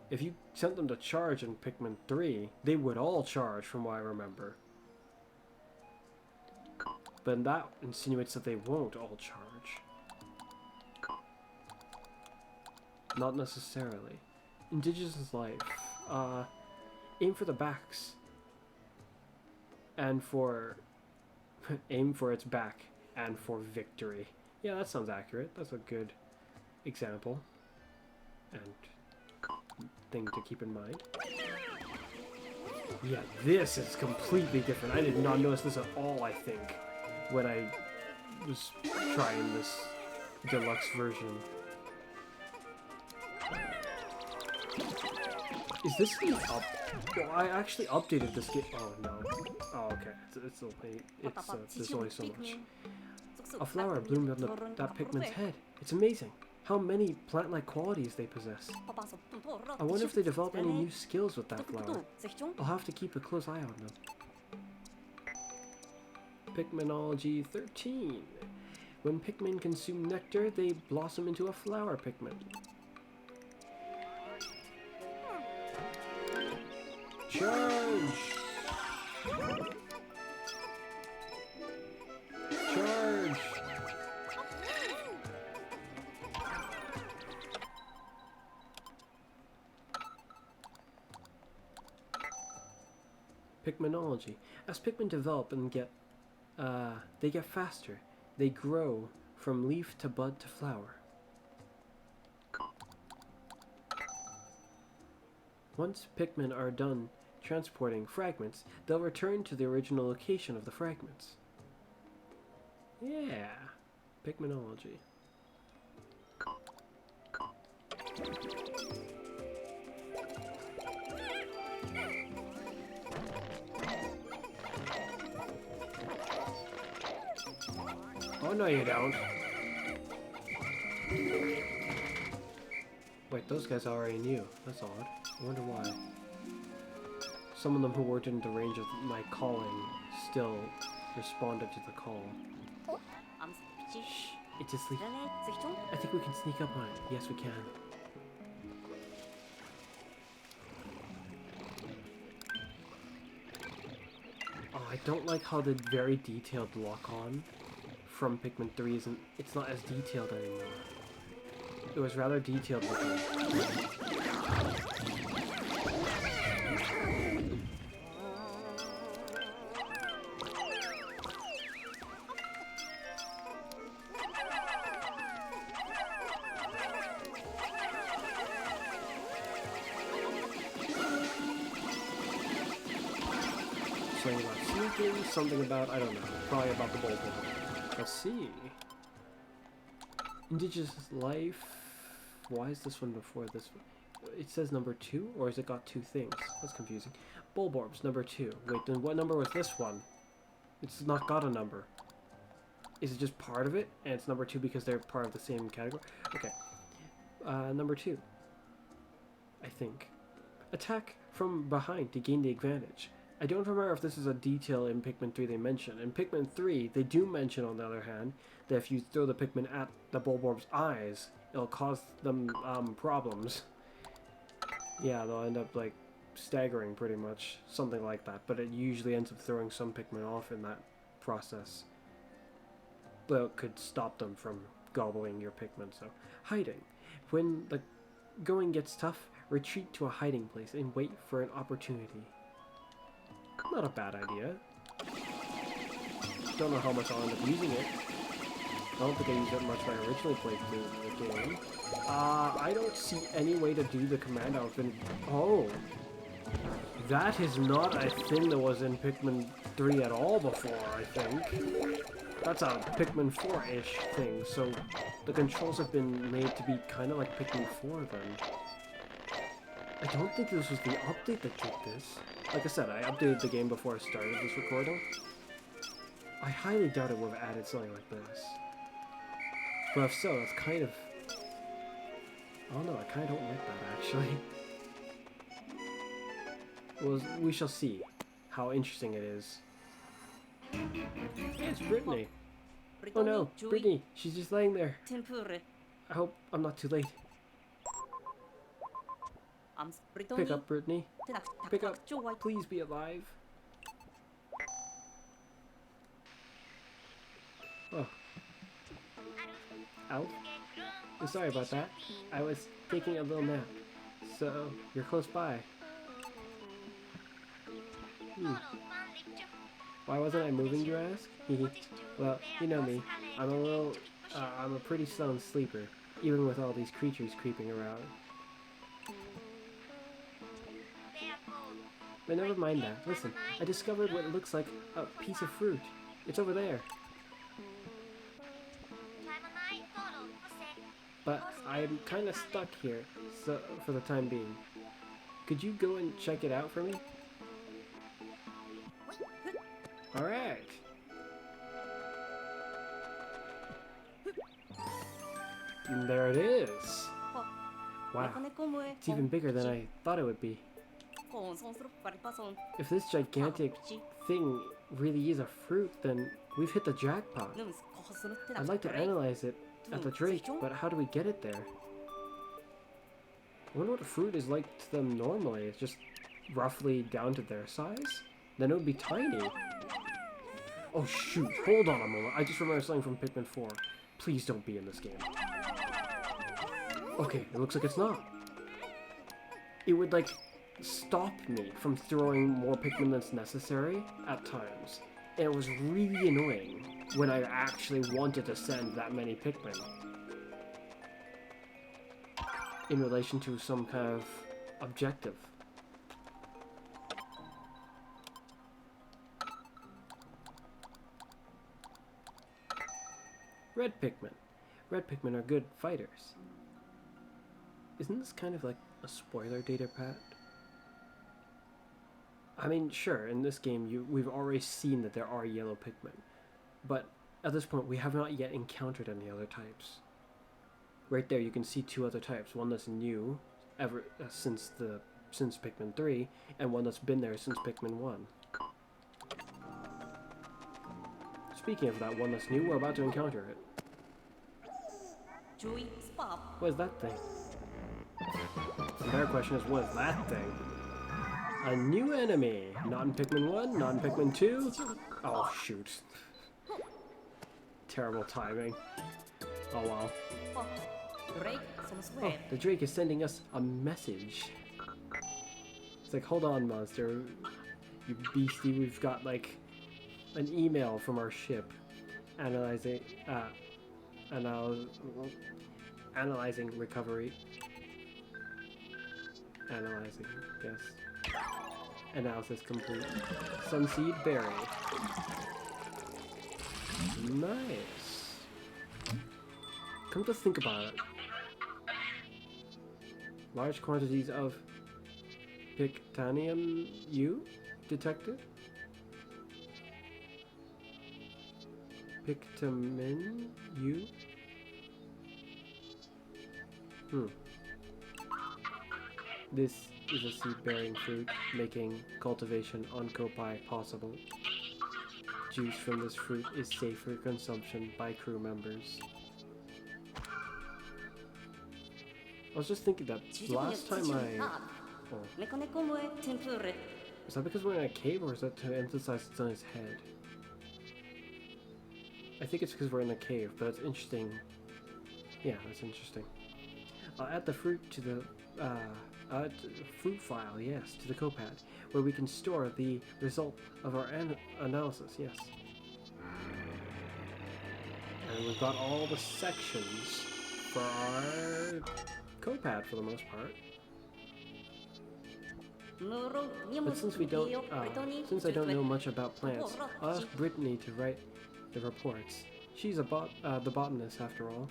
If you sent them to charge in Pikmin 3, they would all charge from what I remember. But that insinuates that they won't all charge. Not necessarily. Indigenous life. Aim for the backs. And for... aim for its back. And for victory. Yeah, that sounds accurate. That's a good example. And thing to keep in mind. Yeah, this is completely different. I did not notice this at all, I think, when I was trying this deluxe version. Is this the up? No, I actually updated this game. Oh no. Oh okay. It's only there's only so much. A flower bloomed on that Pikmin's head. It's amazing how many plant-like qualities they possess. I wonder if they develop any new skills with that flower. I'll have to keep a close eye on them. Pikminology 13. When Pikmin consume nectar, they blossom into a flower Pikmin. Charge! Charge! Pikminology. As Pikmin develop and they get faster. They grow from leaf to bud to flower. Once Pikmin are done transporting fragments, they'll return to the original location of the fragments. Yeah, Pikminology. Oh, no you don't. Wait, those guys already knew. That's odd. I wonder why. Some of them who weren't in the range of my calling still responded to the call. Shh, it's asleep. I think we can sneak up on it. Yes, we can. Oh, I don't like how the very detailed lock-on from Pikmin 3 isn't... It's not as detailed anymore. It was rather detailed looking. Something about sneaking, something about, I don't know, probably about the bulb. Let's see. Indigenous life. Why is this one before this one? It says number 2, or has it got 2 things? That's confusing. Bulborbs, number 2. Wait, then what number was this one? It's not got a number. Is it just part of it? And it's number 2 because they're part of the same category? Okay. Number 2. I think. Attack from behind to gain the advantage. I don't remember if this is a detail in Pikmin 3 they mention. In Pikmin 3, they do mention, on the other hand, that if you throw the Pikmin at the Bulborb's eyes, it'll cause them problems. Yeah, they'll end up, like, staggering pretty much. Something like that. But it usually ends up throwing some Pikmin off in that process. Well, it could stop them from gobbling your Pikmin, so... Hiding. When the going gets tough, retreat to a hiding place and wait for an opportunity. Not a bad idea. Don't know how much I'll end up using it. I don't think I used it much when I originally played the game. I don't see any way to do the command I've been... Oh! That is not a thing that was in Pikmin 3 at all before, I think. That's a Pikmin 4-ish thing, so the controls have been made to be kind of like Pikmin 4 then. I don't think this was the update that did this. Like I said, I updated the game before I started this recording. I highly doubt it would have added something like this. But if so, that's kind of... Oh no, I kind of don't like that, actually. Well, we shall see how interesting it is. It's Brittany. Oh no, Brittany, she's just laying there. Tempura. I hope I'm not too late. Pick up, Brittany. Pick up. Please be alive. Oh. Alf? I'm sorry about that. I was taking a little nap. So, you're close by. Why wasn't I moving, you ask? Well, you know me. I'm a pretty sound sleeper, even with all these creatures creeping around. But never mind that. Listen, I discovered what looks like a piece of fruit. It's over there. But I'm kind of stuck here, so for the time being. Could you go and check it out for me? Alright. And there it is. Wow. It's even bigger than I thought it would be. If this gigantic thing really is a fruit, then we've hit the jackpot. I'd like to analyze it at the Drake, but how do we get it there? I wonder what a fruit is like to them normally. It's just roughly down to their size? Then it would be tiny. Oh shoot, hold on a moment. I just remembered something from Pikmin 4. Please don't be in this game. Okay, it looks like it's not. It would like stop me from throwing more Pikmin than's necessary at times. And it was really annoying when I actually wanted to send that many Pikmin in relation to some kind of objective. Red Pikmin. Red Pikmin are good fighters. Isn't this kind of like a spoiler data pad? I mean, sure, in this game we've already seen that there are yellow Pikmin, but at this point we have not yet encountered any other types. Right there you can see two other types, one that's new ever since Pikmin 3, and one that's been there since Pikmin 1. Speaking of that one that's new, we're about to encounter it. What is that thing? The better question is, what is that thing? A new enemy! Not in Pikmin 1, not in Pikmin 2. Oh shoot. Terrible timing. Oh well. Oh, the Drake is sending us a message. It's like, hold on, monster. You beastie, we've got like an email from our ship analyzing recovery. Analyzing, yes. Analysis complete. Sunseed berry. Nice. Come to think about it. Large quantities of Pictanium U detected? Pikmin U? This is a seed-bearing fruit, making cultivation on Kopai possible. Juice from this fruit is safe for consumption by crew members. I was just thinking that last time is that because we're in a cave, or is that to emphasize it's on his head? I think it's because we're in a cave, but it's interesting. Yeah, that's interesting. I'll add the fruit to the fruit file, yes, to the copad, where we can store the result of our analysis, yes. And we've got all the sections for our copad for the most part. But since I don't know much about plants, I'll ask Brittany to write the reports. She's the botanist after all.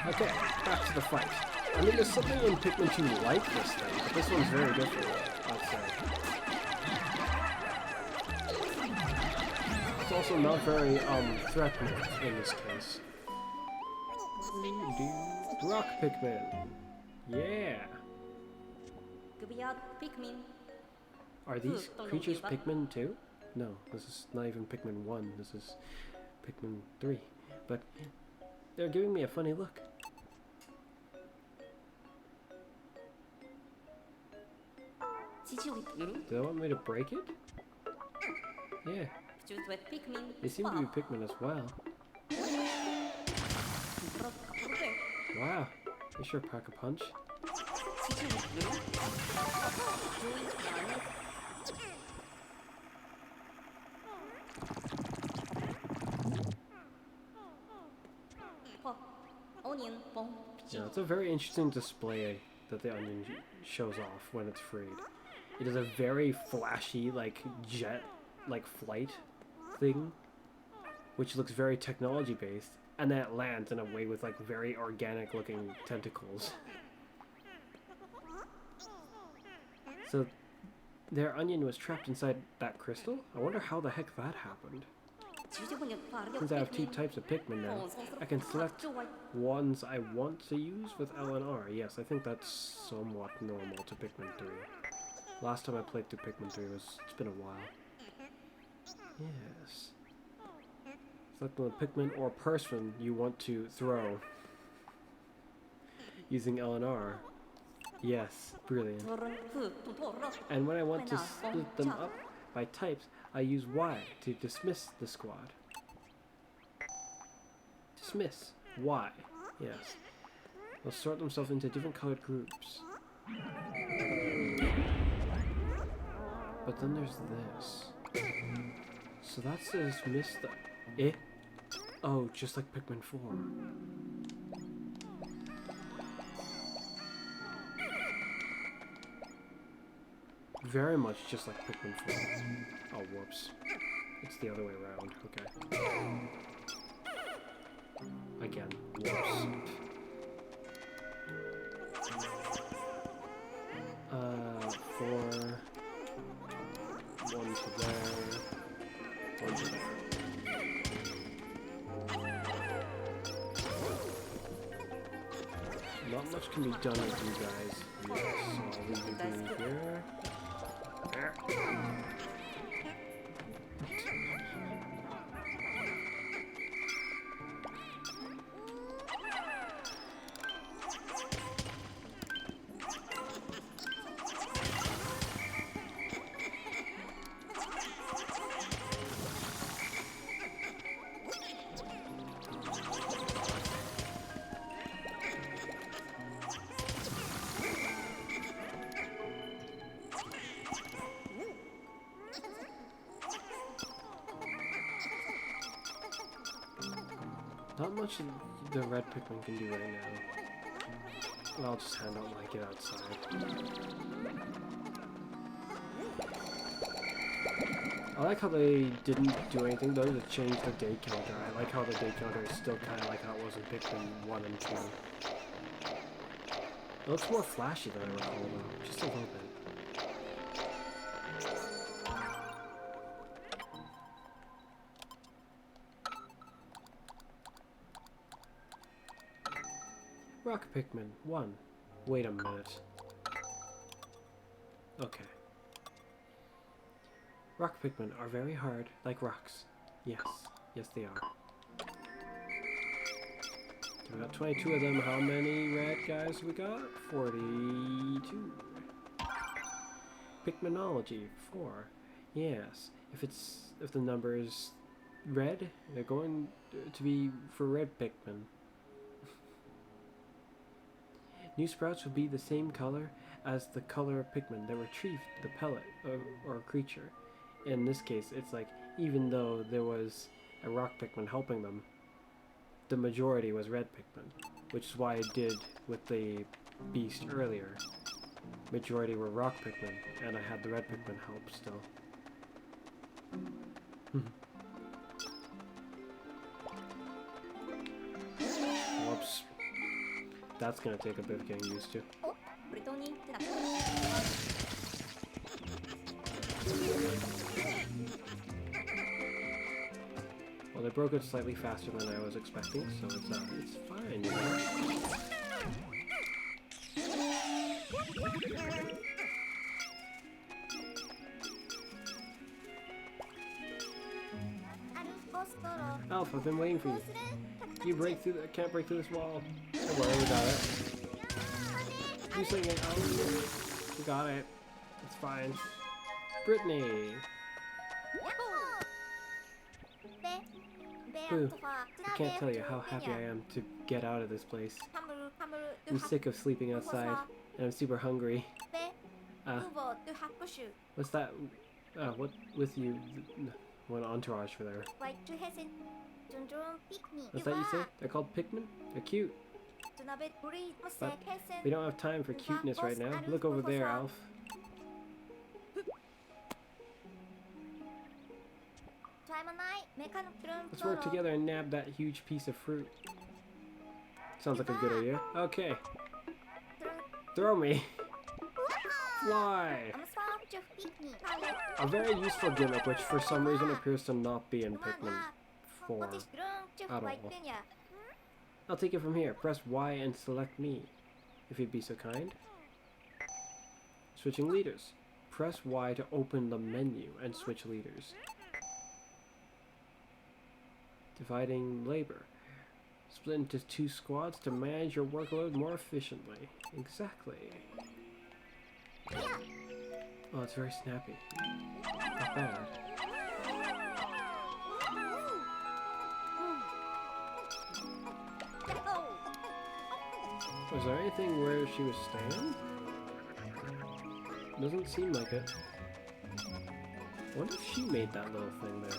Okay, back to the fight. I mean, there's something in Pikmin 2 like this thing, but this one's very different, I'd say. It's also not very, threatening in this case. Rock Pikmin. Yeah. Are these creatures Pikmin too? No, this is not even Pikmin 1. This is Pikmin 3. But they're giving me a funny look. Do they want me to break it? Yeah. They seem to be Pikmin as well. Wow, they sure pack a punch. Yeah, it's a very interesting display that the onion shows off when it's freed. It is a very flashy, like, jet, like, flight thing, which looks very technology-based, and then it lands in a way with, like, very organic-looking tentacles. So, their onion was trapped inside that crystal? I wonder how the heck that happened. Since I have 2 types of Pikmin now, I can select ones I want to use with L and R. Yes, I think that's somewhat normal to Pikmin 3. Last time I played through Pikmin 3 it's been a while. Yes. Select the Pikmin or person you want to throw using L and R. Yes, brilliant. And when I want to split them up by types, I use Y to dismiss the squad. Dismiss. Y. Yes. They'll sort themselves into different colored groups. But then there's this. So that's to dismiss the... Eh? Oh, just like Pikmin 4. Very much just like Pikmin 4. Oh, whoops. It's the other way around. Okay. Again. Whoops. 4. 1 to there. 1 to there. Not much can be done with you guys. Yes, so I'll leave you here. Not much the red Pikmin can do right now. Well, I'll just hand out when I get outside. I like how they didn't do anything though to change the day counter. I like how the day counter is still kind of like how it was in Pikmin 1 and 2. It looks more flashy than I recall though, just a little bit. Rock Pikmin 1. Wait a minute. Okay. Rock Pikmin are very hard, like rocks. Yes. Yes, they are. We got 22 of them. How many red guys we got? 42. Pikminology 4. Yes. If the number is red, they're going to be for red Pikmin. New sprouts will be the same color as the color of Pikmin that retrieved the pellet or creature. In this case, it's like, even though there was a rock Pikmin helping them, the majority was red Pikmin, which is why I did with the beast earlier. Majority were rock Pikmin, and I had the red Pikmin help still. Whoops. That's gonna take a bit of getting used to. Well, they broke it slightly faster than I was expecting, so it's fine, you know? Alf, I've been waiting for you. You can't break through this wall. Don't worry about it. You saying it, Alf? You got it. It's fine. Brittany. Ooh, I can't tell you how happy I am to get out of this place. I'm sick of sleeping outside, and I'm super hungry. What's that? What with you? One entourage for there. What's that you say? They're called Pikmin? They're cute. But we don't have time for cuteness right now. Look over there, Alf. Let's work together and nab that huge piece of fruit. Sounds like a good idea. Okay. Throw me. Fly. A very useful gimmick which for some reason appears to not be in Pikmin 4 at all. I'll take it from here. Press Y and select me, if you'd be so kind. Switching leaders. Press Y to open the menu and switch leaders. Dividing labor. Split into 2 squads to manage your workload more efficiently. Exactly. Oh, it's very snappy. Not bad. Was there anything where she was staying? Doesn't seem like it. I wonder if she made that little thing there.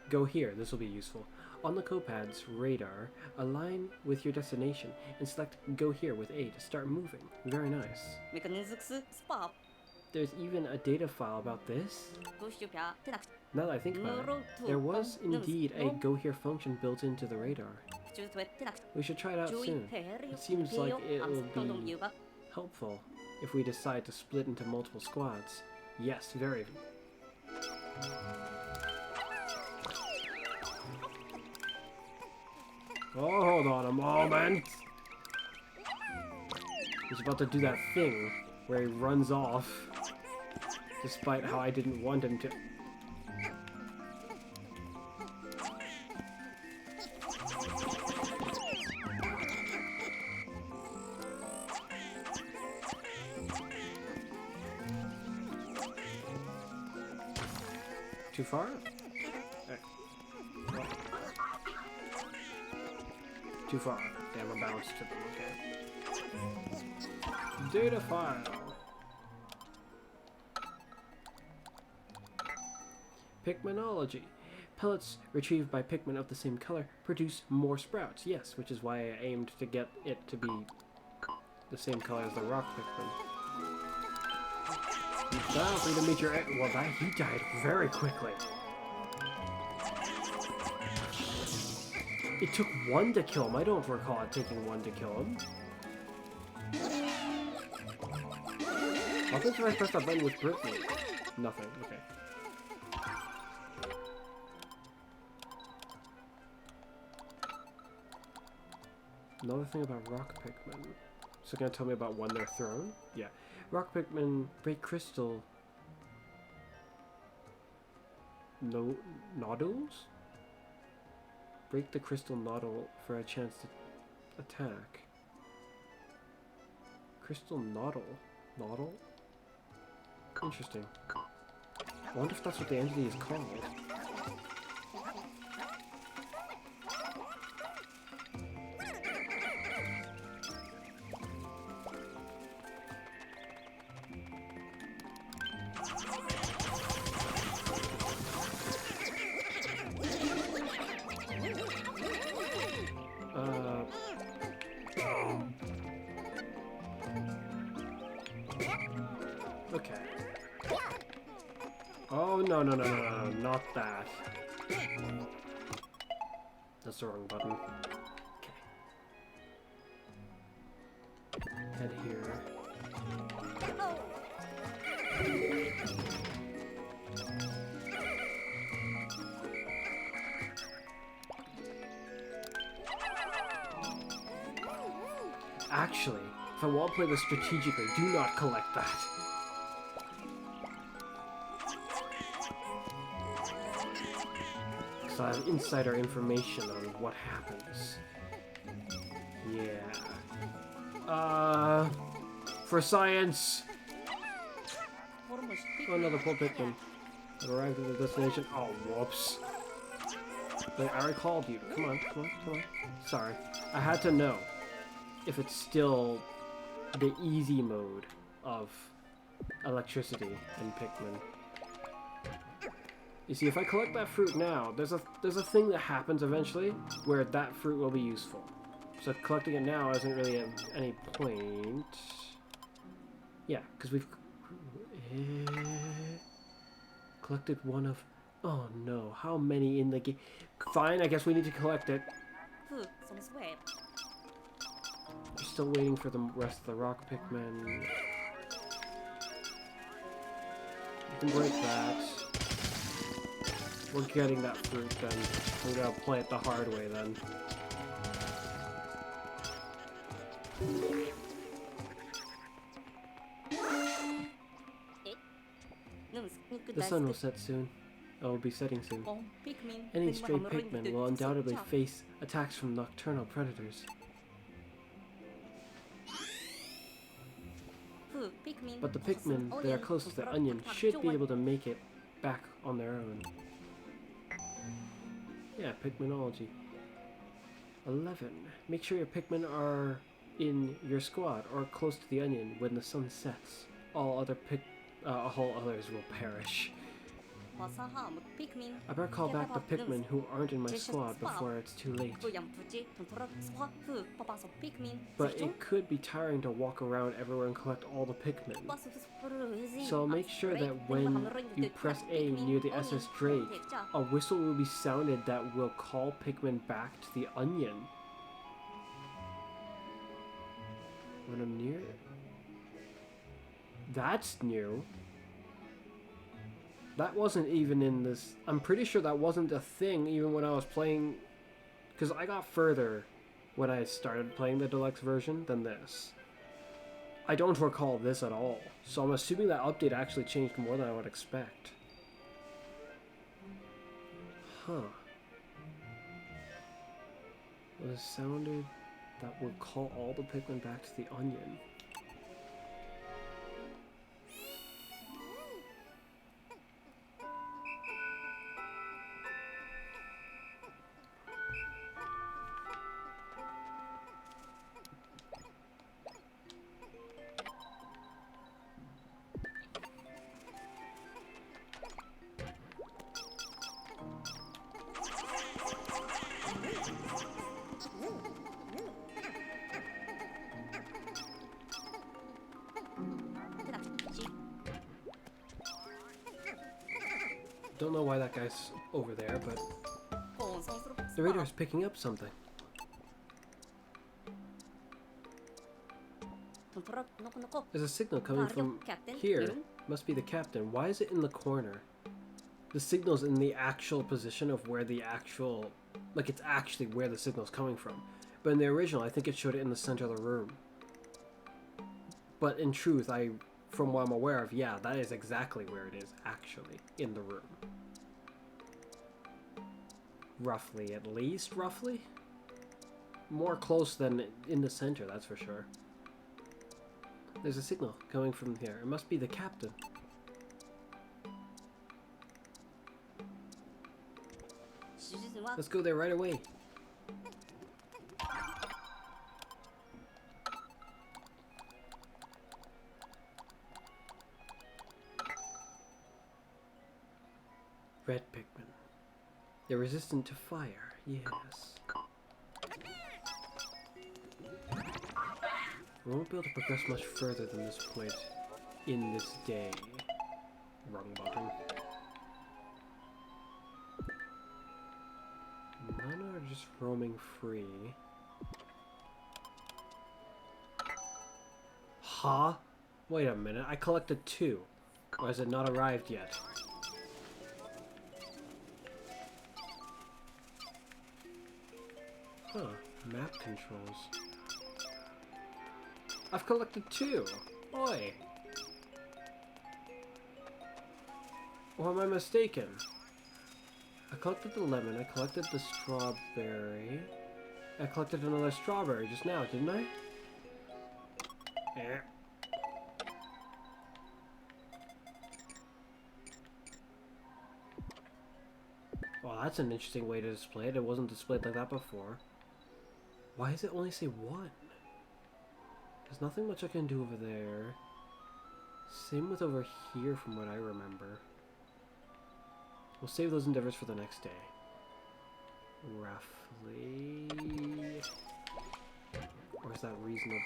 Go here, this will be useful. On the Copad's radar, align with your destination and select Go Here with A to start moving. Very nice. There's even a data file about this? Now that I think about it, there was indeed a Go Here function built into the radar. We should try it out soon. It seems like it will be helpful if we decide to split into multiple squads. Yes, very. Oh, hold on a moment. He's about to do that thing where he runs off, despite how I didn't want him to. Too far? Too far. Damn, I bounced to them, okay. Data file. Pikminology. Pellets retrieved by Pikmin of the same color produce more sprouts. Yes, which is why I aimed to get it to be the same color as the rock Pikmin. Now for you to meet your well, he died very quickly. It took 1 to kill him. I don't recall it taking 1 to kill him. I think when I pressed that button with Brittany. Nothing. Okay. Another thing about rock Pikmin. So gonna tell me about when they're thrown? Yeah. Rock Pikmin break crystal nodules? Break the crystal nodule for a chance to attack. Crystal nodule? Nodule? Interesting. I wonder if that's what the entity is called. Okay. Oh, no, not that. That's the wrong button. Okay. Head here. Actually, if I want to play this strategically, do not collect that. Because I have insider information on what happens. Yeah. For science! Oh, another poor Pikmin. I've arrived at the destination. Oh, whoops. Wait, I already called you. Come on, come on, come on. Sorry. I had to know if it's still the easy mode of electricity in Pikmin. You see, if I collect that fruit now, there's a thing that happens eventually where that fruit will be useful. So collecting it now isn't really at any point. Yeah, because we've collected one of... Oh no, how many in the game? Fine, I guess we need to collect it. We're still waiting for the rest of the rock Pikmin. You can break that. We're getting that fruit then. I'm gonna play it the hard way then. The sun will set soon. It will be setting soon. Any stray Pikmin will undoubtedly face attacks from nocturnal predators. But the Pikmin that are close to the onion should be able to make it back on their own. Yeah, Pikminology. 11. Make sure your Pikmin are in your squad or close to the onion when the sun sets. All others will perish. I better call back the Pikmin who aren't in my squad before it's too late. But it could be tiring to walk around everywhere and collect all the Pikmin. So make sure that when you press A near the SS Drake, a whistle will be sounded that will call Pikmin back to the onion. When I'm near it. That's new. That wasn't even in this. I'm pretty sure that wasn't a thing even when I was playing. Because I got further when I started playing the deluxe version than this. I don't recall this at all. So I'm assuming that update actually changed more than I would expect. Huh. What is sounded that would call all the Pikmin back to the onion? Don't know why that guy's over there, but the radar's picking up something. There's a signal coming from here. Must be the captain. Why is it in the corner? The signal's in the actual position of where the actual... Like, it's actually where the signal's coming from. But in the original, I think it showed it in the center of the room. But in truth, from what I'm aware of, yeah, that is exactly where it is, actually, in the room. Roughly, at least, roughly? More close than in the center, that's for sure. There's a signal coming from here. It must be the captain. Let's go there right away. Red Pikmin. They're resistant to fire, yes. We won't be able to progress much further than this point in this day. Wrong button. None are just roaming free. Huh? Wait a minute, I collected 2. Or has it not arrived yet? Huh, map controls. I've collected 2! Oi! Or am I mistaken? I collected the lemon, I collected the strawberry. I collected another strawberry just now, didn't I? Eh. Well, that's an interesting way to display it. It wasn't displayed like that before. Why does it only say 1? There's nothing much I can do over there. Same with over here from what I remember. We'll save those endeavors for the next day. Roughly. Or is that reasonable?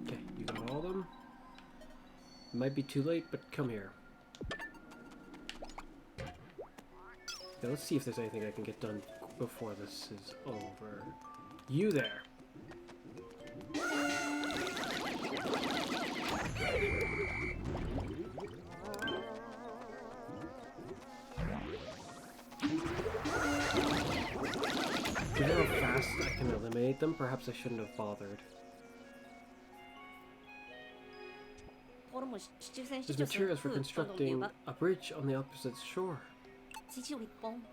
Okay, you got all of them? It might be too late, but come here. Okay, let's see if there's anything I can get done before this is over. You there! Given how fast I can eliminate them, perhaps I shouldn't have bothered. There's materials for constructing a bridge on the opposite shore.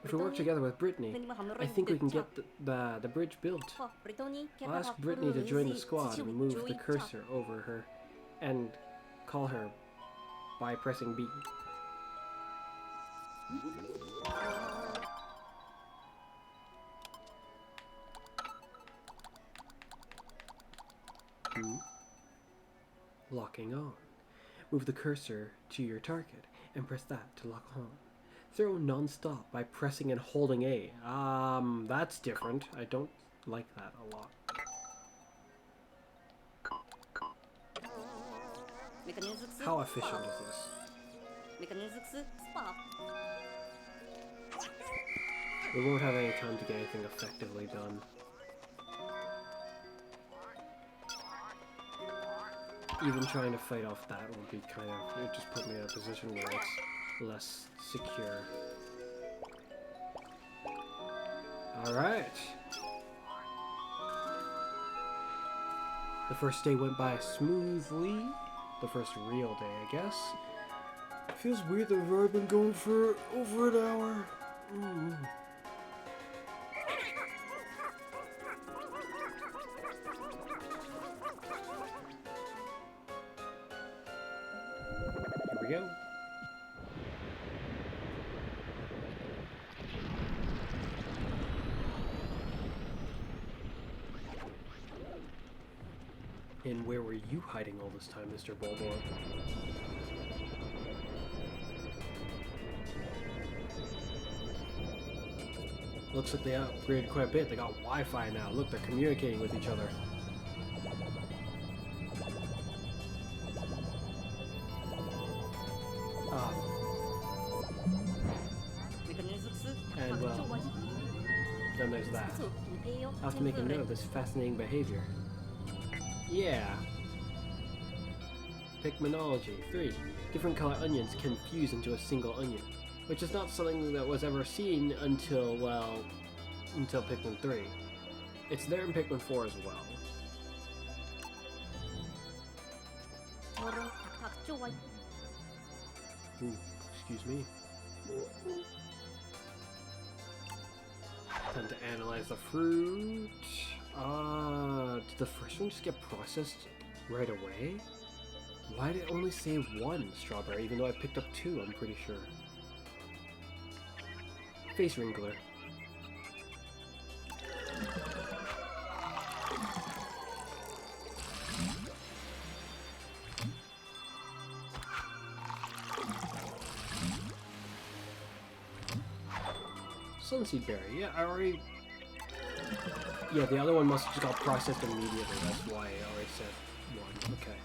If we work together with Brittany, I think we can get the bridge built. I'll ask Brittany to join the squad and move the cursor over her and call her by pressing B. Locking on. Move the cursor to your target and press that to lock on. Throw non-stop by pressing and holding A. That's different. I don't like that a lot. How efficient is this? We won't have any time to get anything effectively done. Even trying to fight off that would be kind of... It would just put me in a position where it's less secure. Alright. The first day went by smoothly. The first real day, I guess. It feels weird that we've already been going for over an hour. Here we go. And where were you hiding all this time, Mr. Bulldog? Looks like they upgraded quite a bit. They got Wi-Fi now. Look, they're communicating with each other. And well, then there's that. I'll have to make a note of this fascinating behavior. Yeah. Pikminology. 3. Different color onions can fuse into a single onion, which is not something that was ever seen until, well, until Pikmin 3. It's there in Pikmin 4 as well. Ooh, excuse me. Time to analyze the fruit. Did the first one just get processed right away? Why did it only say 1 strawberry, even though I picked up 2, I'm pretty sure. Face wrinkler. Sunseed berry, yeah, I already... Yeah, the other one must have just got processed immediately, that's why I already said 1, okay.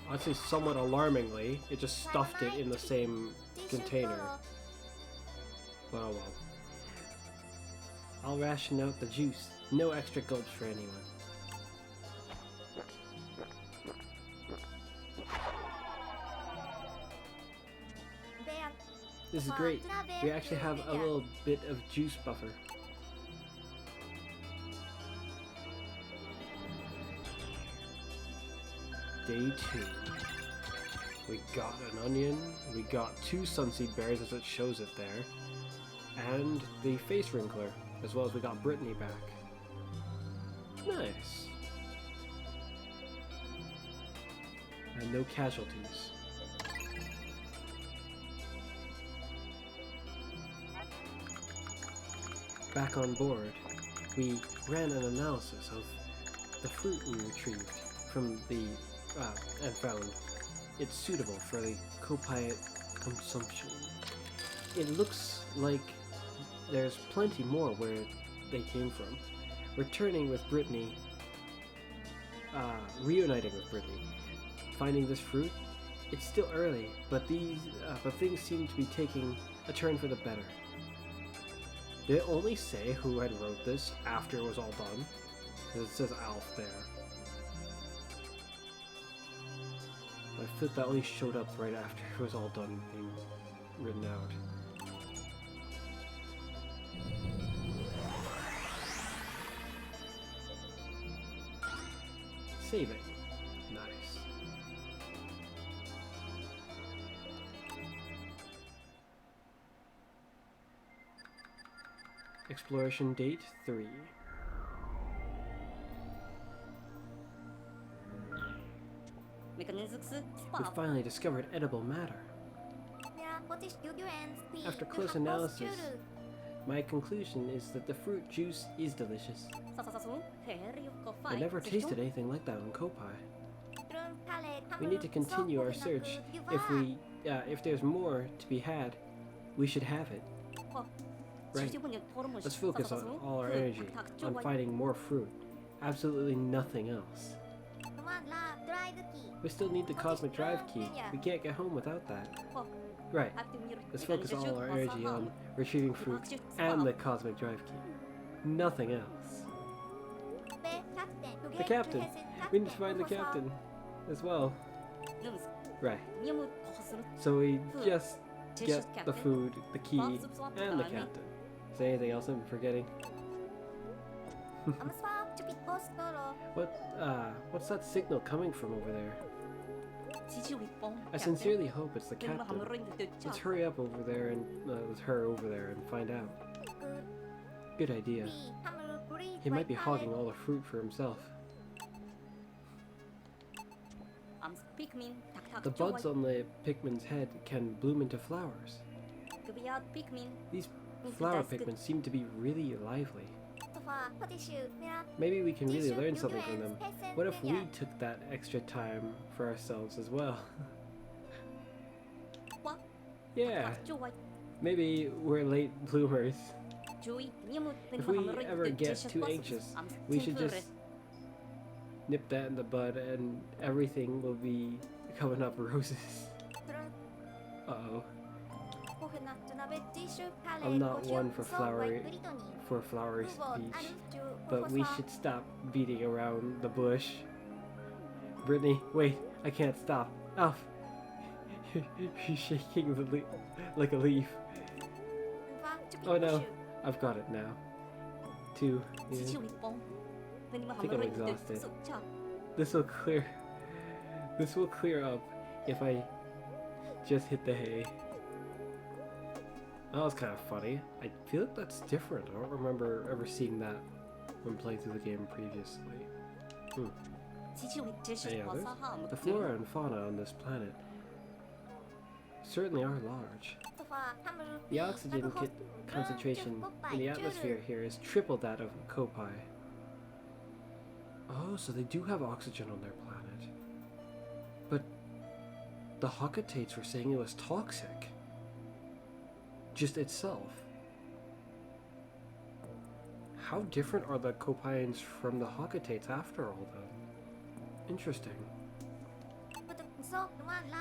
I'd say somewhat alarmingly, it just stuffed it in the same container. Well, well. I'll ration out the juice. No extra gulps for anyone. This is great. We actually have a little bit of juice buffer. Day 2. We got an onion, we got 2 sunseed berries as it shows it there, and the face wrinkler, as well as we got Brittany back. Nice. And no casualties. Back on board, we ran an analysis of the fruit we retrieved from the and found it's suitable for the copiate consumption. It looks like there's plenty more where they came from. Returning with Brittany, reuniting with Brittany, finding this fruit, it's still early, but things seem to be taking a turn for the better. Did it only say who had wrote this after it was all done? Because it says Alf there. I feel that only showed up right after it was all done being written out. Saving. Nice. Exploration date 3. We finally discovered edible matter. After close analysis, my conclusion is that the fruit juice is delicious. I never tasted anything like that in Kopai. We need to continue our search. If there's more to be had, we should have it. Right. Let's focus on all our energy on finding more fruit. Absolutely nothing else. We still need the cosmic drive key. We can't get home without that. Right. Let's focus all our energy on retrieving fruit and the cosmic drive key. Nothing else. The captain! We need to find the captain as well. Right. So we just get the food, the key, and the captain. Is there anything else I'm forgetting? What's that signal coming from over there? I sincerely hope it's the captain. Let's hurry up over there and let's hurry over there and find out. Good idea. He might be hogging all the fruit for himself. The buds on the Pikmin's head can bloom into flowers. These flower Pikmin seem to be really lively. Maybe we can really learn something from them. What if we took that extra time for ourselves as well? Yeah, maybe we're late bloomers. If we ever get too anxious, we should just nip that in the bud and everything will be coming up roses. Uh-oh. I'm not one for flowery speech, but we should stop beating around the bush. Brittany, wait, I can't stop. Alf! He's shaking like a leaf. Oh no, I've got it now. 2. Yeah. I think I'm exhausted. This will clear up if I just hit the hay. That was kind of funny. I feel like that's different. I don't remember ever seeing that when playing through the game previously. Any others? The flora and fauna on this planet certainly are large. The oxygen concentration in the atmosphere here is triple that of Kopai. Oh, so they do have oxygen on their planet. But the Hokatates were saying it was toxic. Just itself. How different are the Kopaians from the Hokatates after all, though? Interesting.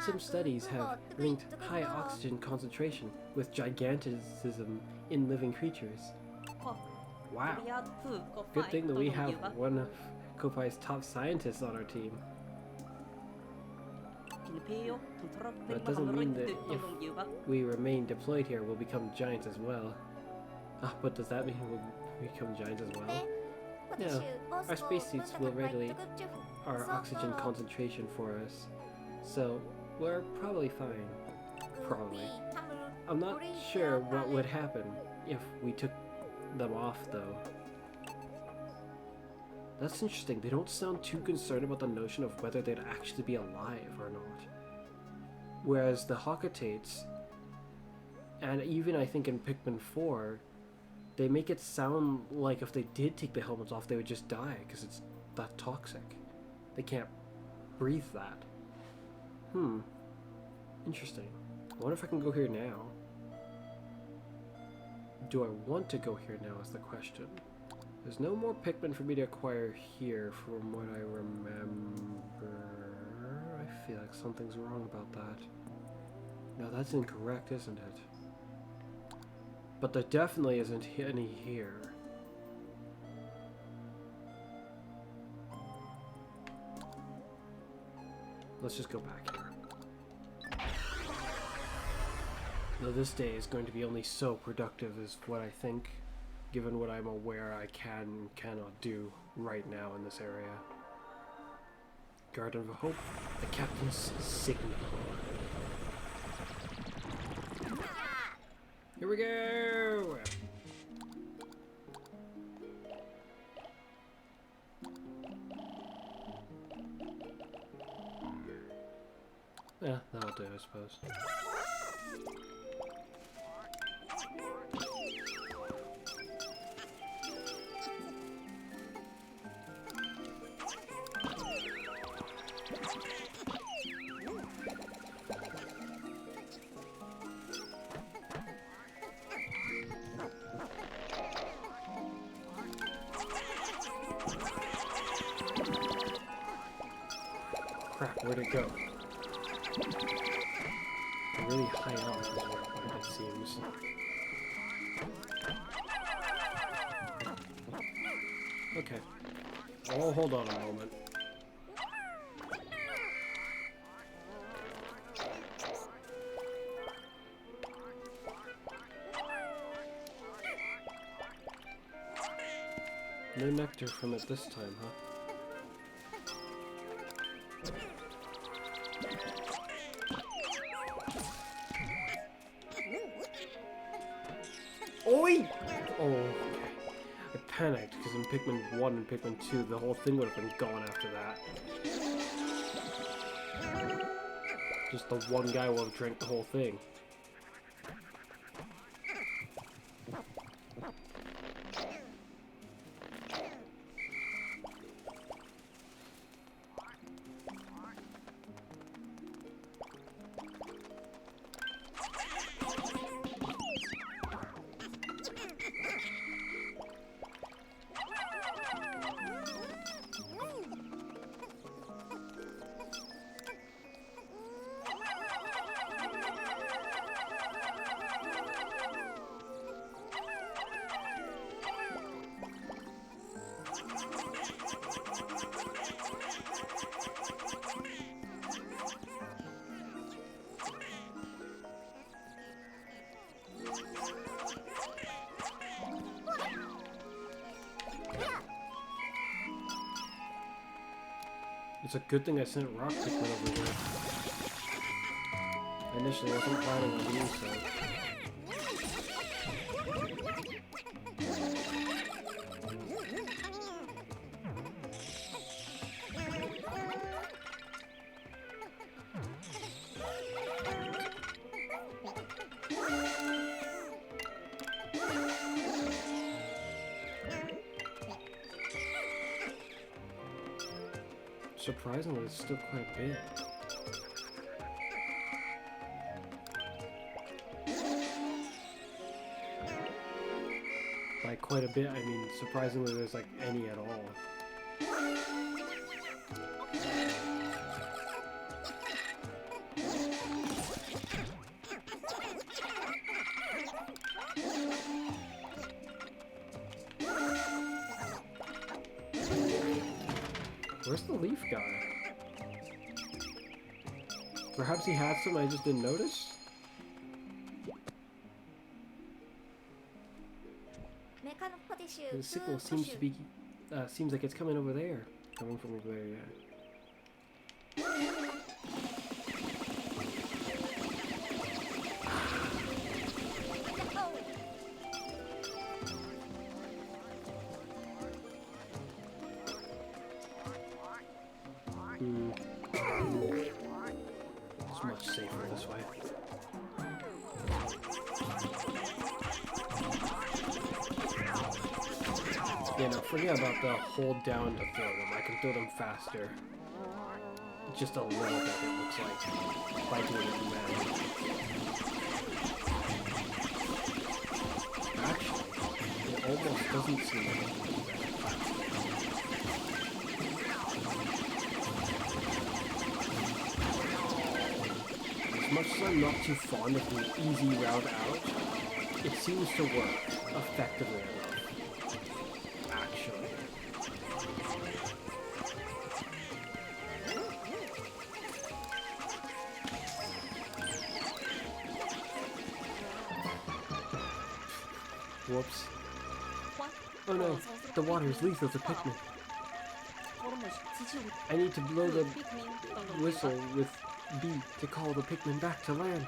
Some studies have linked high oxygen concentration with giganticism in living creatures. Wow. Good thing that we have one of Kopai's top scientists on our team. But it doesn't mean that if we remain deployed here, we'll become giants as well. Ah, but does that mean we'll become giants as well? No, our spacesuits will regulate our oxygen concentration for us, so we're probably fine. Probably. I'm not sure what would happen if we took them off, though. That's interesting. They don't sound too concerned about the notion of whether they'd actually be alive or not. Whereas the Hawkatates, and even I think in Pikmin 4, they make it sound like if they did take the helmets off, they would just die because it's that toxic. They can't breathe that. Interesting. I wonder if I can go here now. Do I want to go here now is the question. There's no more Pikmin for me to acquire here from what I remember. I feel like something's wrong about that. No, that's incorrect, isn't it? But there definitely isn't any here. Let's just go back here. Now this day is going to be only so productive is what I think, given what I'm aware I can and cannot do right now in this area. Garden of Hope, the Captain's Signal. Here we go! Yeah, that'll do, I suppose. Crap, where'd it go? Really high up is where it seems. Okay. Oh, hold on a moment. No nectar from it this time, huh? Oi! Oh, okay. I panicked because in Pikmin 1 and Pikmin 2, the whole thing would have been gone after that. Just the one guy will have drank the whole thing. It's a good thing I sent rock Pikmin over here. I initially wasn't planning on doing so. Surprisingly, it's still quite a bit. By quite a bit, I mean surprisingly there's like any at all. Where's the leaf guy? Perhaps he had some I just didn't notice? The signal seems to be, seems like it's coming over there. Coming from over there, yeah. It's much safer this way. Yeah, no, forget about the hold down to throw them. I can throw them faster. Just a little bit, it looks like, by doing it manually. Actually, it almost doesn't seem like it's doing that fast. As much as I'm not too fond of the easy route out, it seems to work effectively enough. Actually. Whoops. Oh no, the water is lethal to Pikmin. I need to blow the whistle with B to call the Pikmin back to land.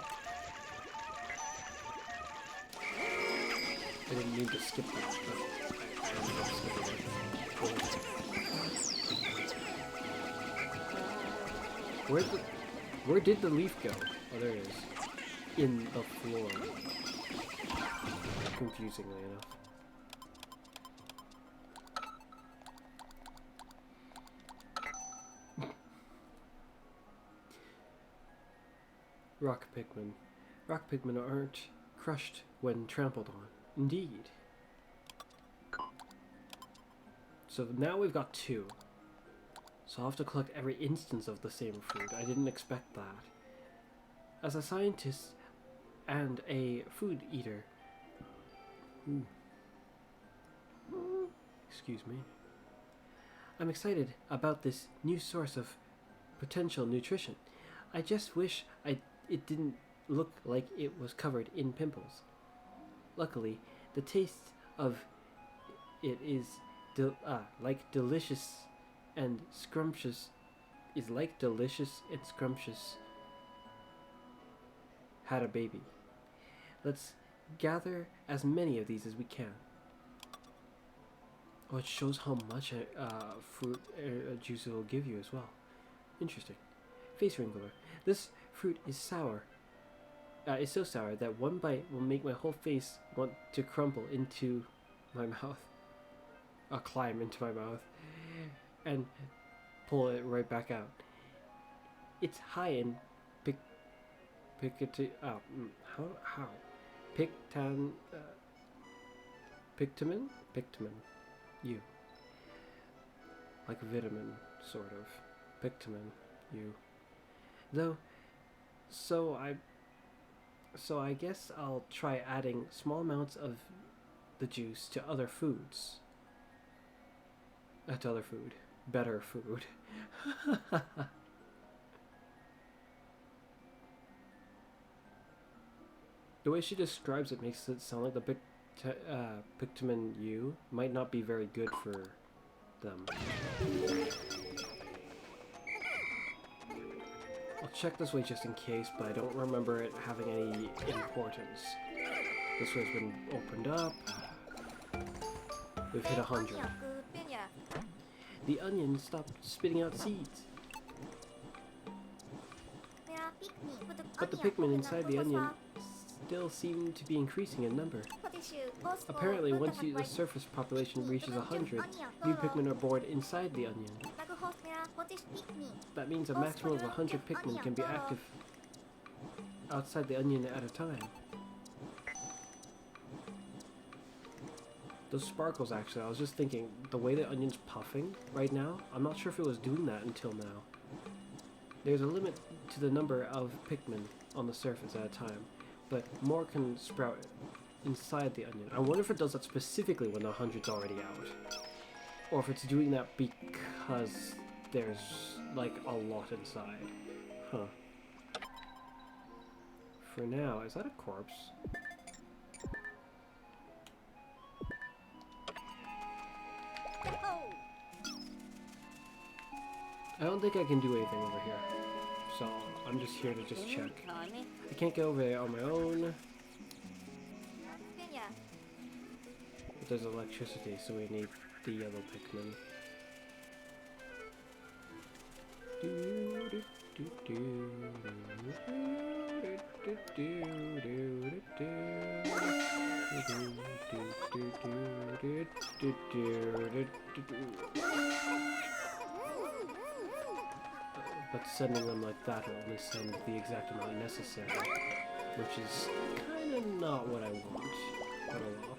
I didn't mean to skip that, but I ended up skipping it. Where did the leaf go? Oh, there it is. In the floor. Confusingly enough. Rock Pikmin. Rock Pikmin aren't crushed when trampled on. Indeed. So now we've got 2. So I'll have to collect every instance of the same fruit. I didn't expect that. As a scientist and a food eater... Excuse me. I'm excited about this new source of potential nutrition. I just wish it didn't look like it was covered in pimples. Luckily, the taste of it is like delicious and scrumptious. Had a baby. Let's gather as many of these as we can. Oh, it shows how much fruit juice it will give you as well. Interesting. Face wrinkler. This fruit is sour. It's so sour that one bite will make my whole face want to crumble into my mouth. Climb into my mouth. And pull it right back out. It's high in Pictamin? You. Like a vitamin, sort of. Pictamin. You. Though, so I guess I'll try adding small amounts of the juice to other foods. To other food. Better food. The way she describes it makes it sound like the Pictamin U might not be very good for them. I'll check this way just in case, but I don't remember it having any importance. This way's been opened up. We've hit 100. The onion stopped spitting out seeds. But the Pikmin inside the onion still seem to be increasing in number. Apparently, once the surface population reaches 100, new Pikmin are born inside the onion. That means a maximum of 100 Pikmin can be active outside the onion at a time. Those sparkles, actually, I was just thinking, the way the onion's puffing right now, I'm not sure if it was doing that until now. There's a limit to the number of Pikmin on the surface at a time, but more can sprout inside the onion. I wonder if it does that specifically when the 100's already out. Or if it's doing that because there's, like, a lot inside. Huh. for now. Is that a corpse? I don't think I can do anything over here. So I'm just here to just check. I can't get over there on my own. But there's electricity, so we need the yellow Pikmin. But sending them like that will only send the exact amount necessary, which is kind of not what I want. But oh well.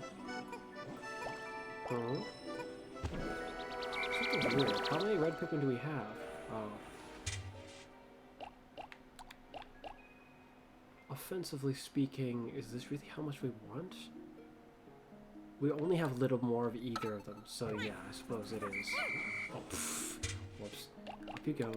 Something's weird. How many red Pikmin do we have? Oh. Offensively speaking, is this really how much we want? We only have a little more of either of them, so yeah, I suppose it is. Oh, pfft. Whoops. Up you go.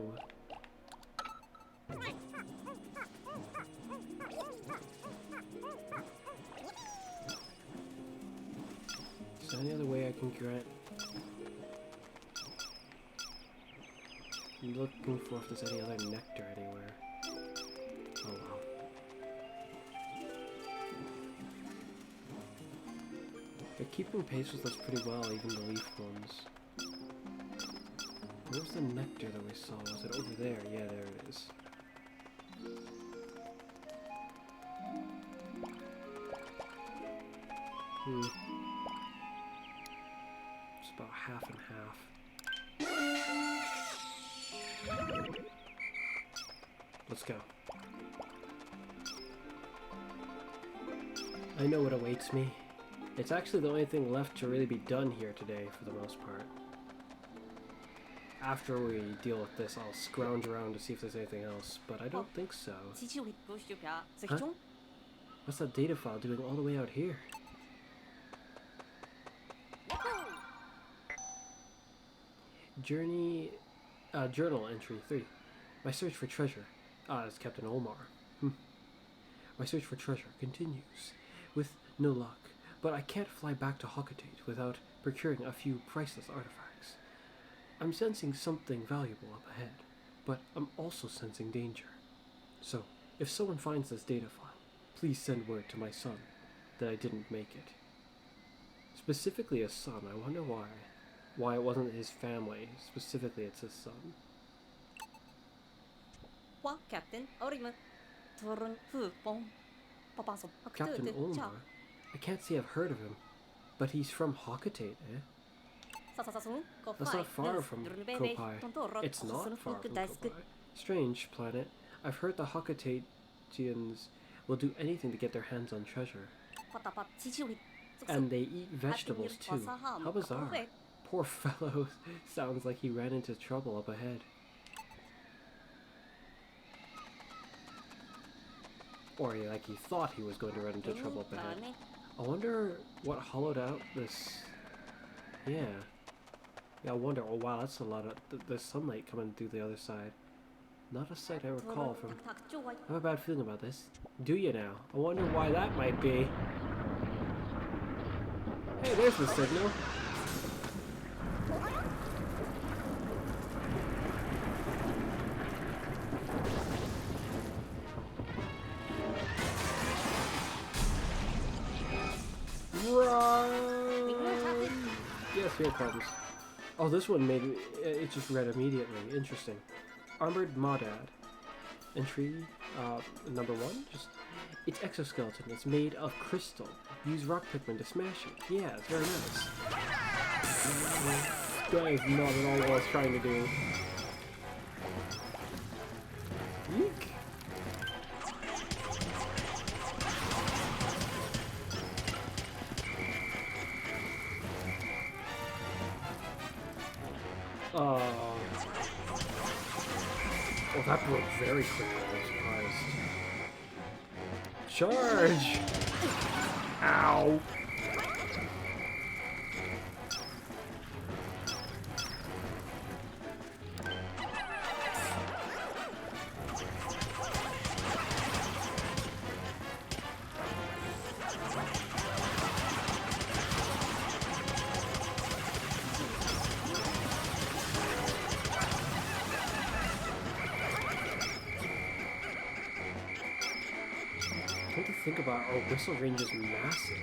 Is there any other way I can grant? I'm looking for if there's any other nectar anywhere. Oh wow. They're keeping pace with us pretty well, even the leaf ones. Where's the nectar that we saw? Was it over there? Yeah, there it is. It's about half and half. Let's go. I know what awaits me. It's actually the only thing left to really be done here today, for the most part. After we deal with this, I'll scrounge around to see if there's anything else, but I don't think so. Huh? What's that data file doing all the way out here? Journal entry 3. My search for treasure. It's Captain Omar. My search for treasure continues, with no luck. But I can't fly back to Hockatate without procuring a few priceless artifacts. I'm sensing something valuable up ahead, but I'm also sensing danger. So, if someone finds this data file, please send word to my son that I didn't make it. Specifically a son, I wonder why. Why it wasn't his family, specifically it's his son. Captain Omar? I can't say I've heard of him, but he's from Hockatate, eh? That's not far from Kopai. It's not far from Kopai. Strange planet. I've heard the Hockatatians will do anything to get their hands on treasure. And they eat vegetables too. How bizarre. Poor fellow. Sounds like he ran into trouble up ahead. Or like he thought he was going to run into trouble up ahead. I wonder what hollowed out this... Yeah. Yeah, I wonder. Oh wow, that's a lot of... There's sunlight coming through the other side. Not a sight I recall from... I have a bad feeling about this. Do you now? I wonder why that might be. Hey, there's the signal. Yes, here it comes. Oh, this one made it just read immediately. Interesting. Armored Maudad. Entry number 1. Just it's exoskeleton. It's made of crystal. Use rock Pikmin to smash it. Yeah, it's very nice. That is not at all what I was trying to do. Yeek. Oh, that broke very quickly, I'm surprised. Charge! Ow! think about our whistle range is massive.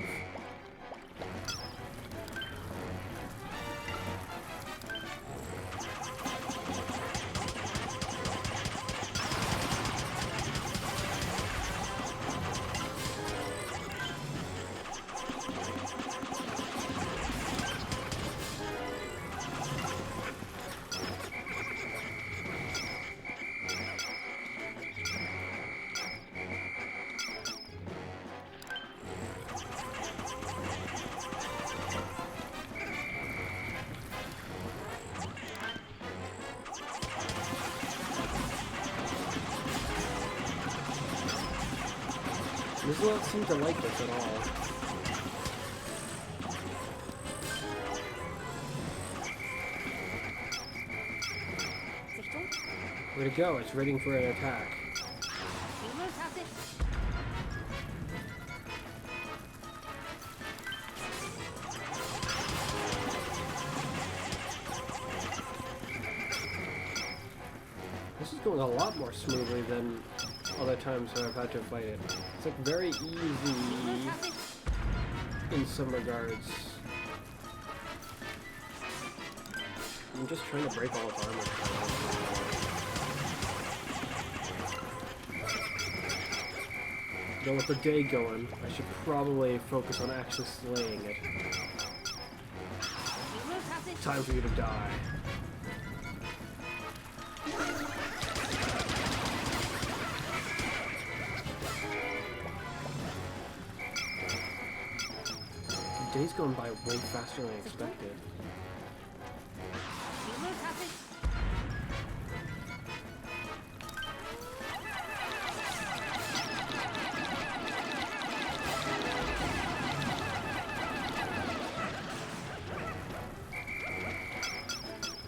This doesn't seem to like this at all. Where'd it go? It's waiting for an attack. This is going a lot more smoothly than other times when I've had to fight it. It's like very easy in some regards. I'm just trying to break all its armor. Though with the day going, I should probably focus on actually slaying it. Time for you to die. The day's going by way faster than I expected.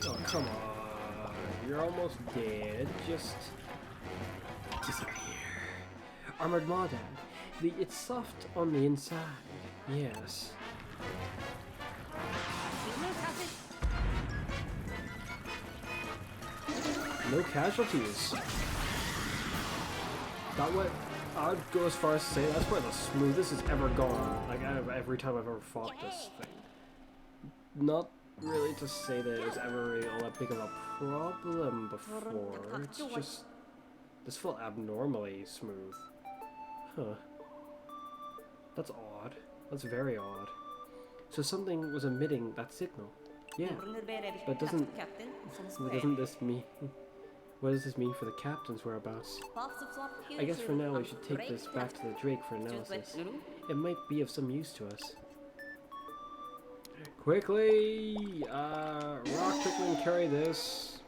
Oh, come on. You're almost dead. Just disappear. Armored Modern. It's soft on the inside. Yes. No casualties. That what I would go as far as to say that's where the smoothest it's ever gone. Like out of every time I've ever fought this thing. Not really to say that it was ever really all that big of a problem before. It's just this felt abnormally smooth. Huh. That's odd. That's very odd. So something was emitting that signal. Yeah. But doesn't this mean... What does this mean for the captain's whereabouts? I guess for now we should take this back to the Drake for analysis. It might be of some use to us. Quickly! Rock Pikmin, carry this.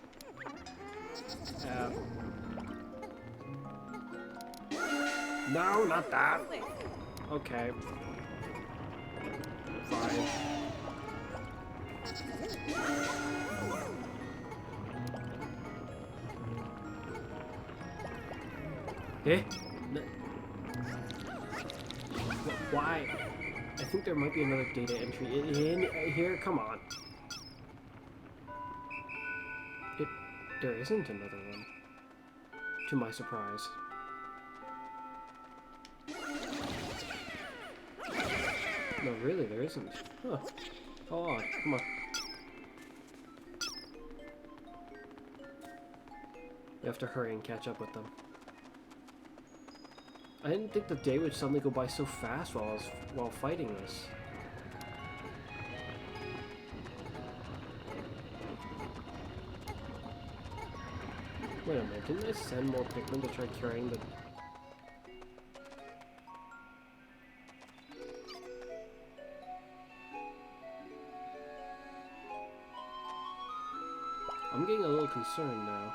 No, not that! Okay. Fine. Eh? Why? I think there might be another data entry in here. Come on. There isn't another one. To my surprise. No, really, there isn't. Huh. Hold on. Come on. You have to hurry and catch up with them. I didn't think the day would suddenly go by so fast while fighting this. Wait a minute, didn't I send more Pikmin to try carrying the... I'm getting a little concerned now.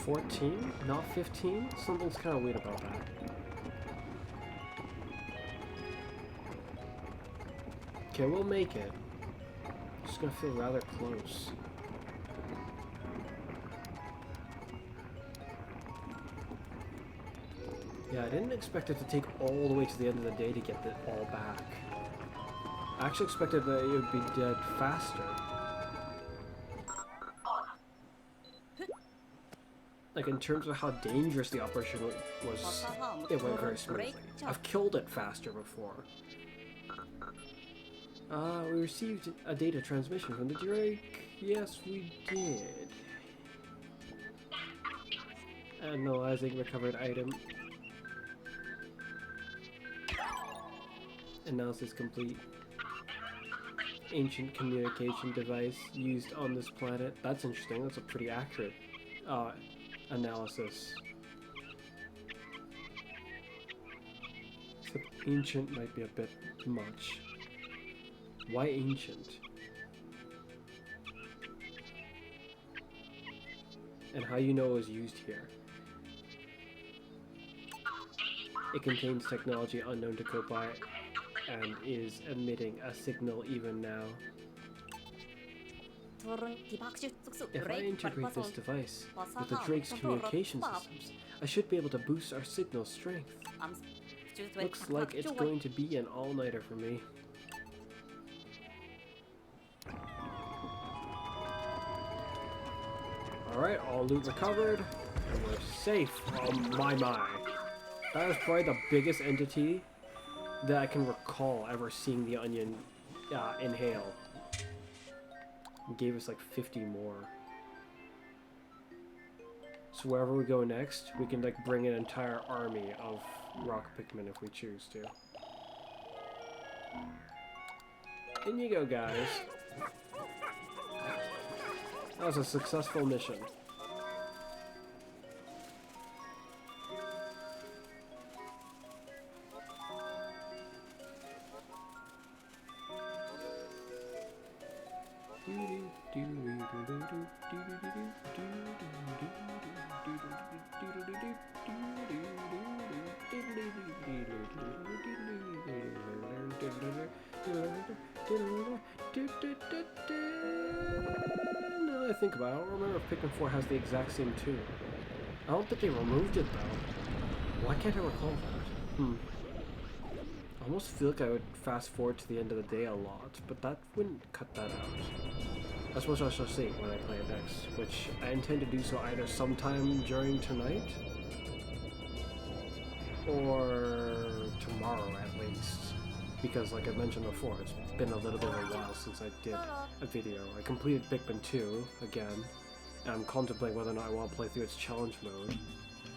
$14? Not $15? Something's kind of weird about that. Okay, we'll make it. Just gonna feel rather close. Yeah, I didn't expect it to take all the way to the end of the day to get it all back. I actually expected that it would be dead faster. Like, in terms of how dangerous the operation was, it went very smoothly. I've killed it faster before. We received a data transmission from the Drake. Yes, we did. Analyzing recovered item. Analysis complete. Ancient communication device used on this planet. That's interesting. That's a pretty accurate analysis. Except ancient might be a bit much. Why ancient? And how you know it was used here? It contains technology unknown to Kopai and is emitting a signal even now. If I integrate this device with the Drake's communication systems, I should be able to boost our signal strength. Looks like it's going to be an all-nighter for me. Alright, all loot recovered, and we're safe. Oh my. That was probably the biggest entity that I can recall ever seeing the onion inhale. It gave us like 50 more. So wherever we go next, we can like bring an entire army of rock Pikmin if we choose to. In you go, guys. That was a successful mission. Now that I think about it, I don't remember if Pikmin 4 has the exact same tune. I don't think they removed it though. Why can't I recall that? I almost feel like I would fast forward to the end of the day a lot, but that wouldn't cut that out. That's what I shall see when I play it next, which I intend to do so either sometime during tonight or tomorrow at least. Because like I mentioned before, it's been a little bit of a while since I did a video. I completed Pikmin 2 again, and I'm contemplating whether or not I want to play through its challenge mode,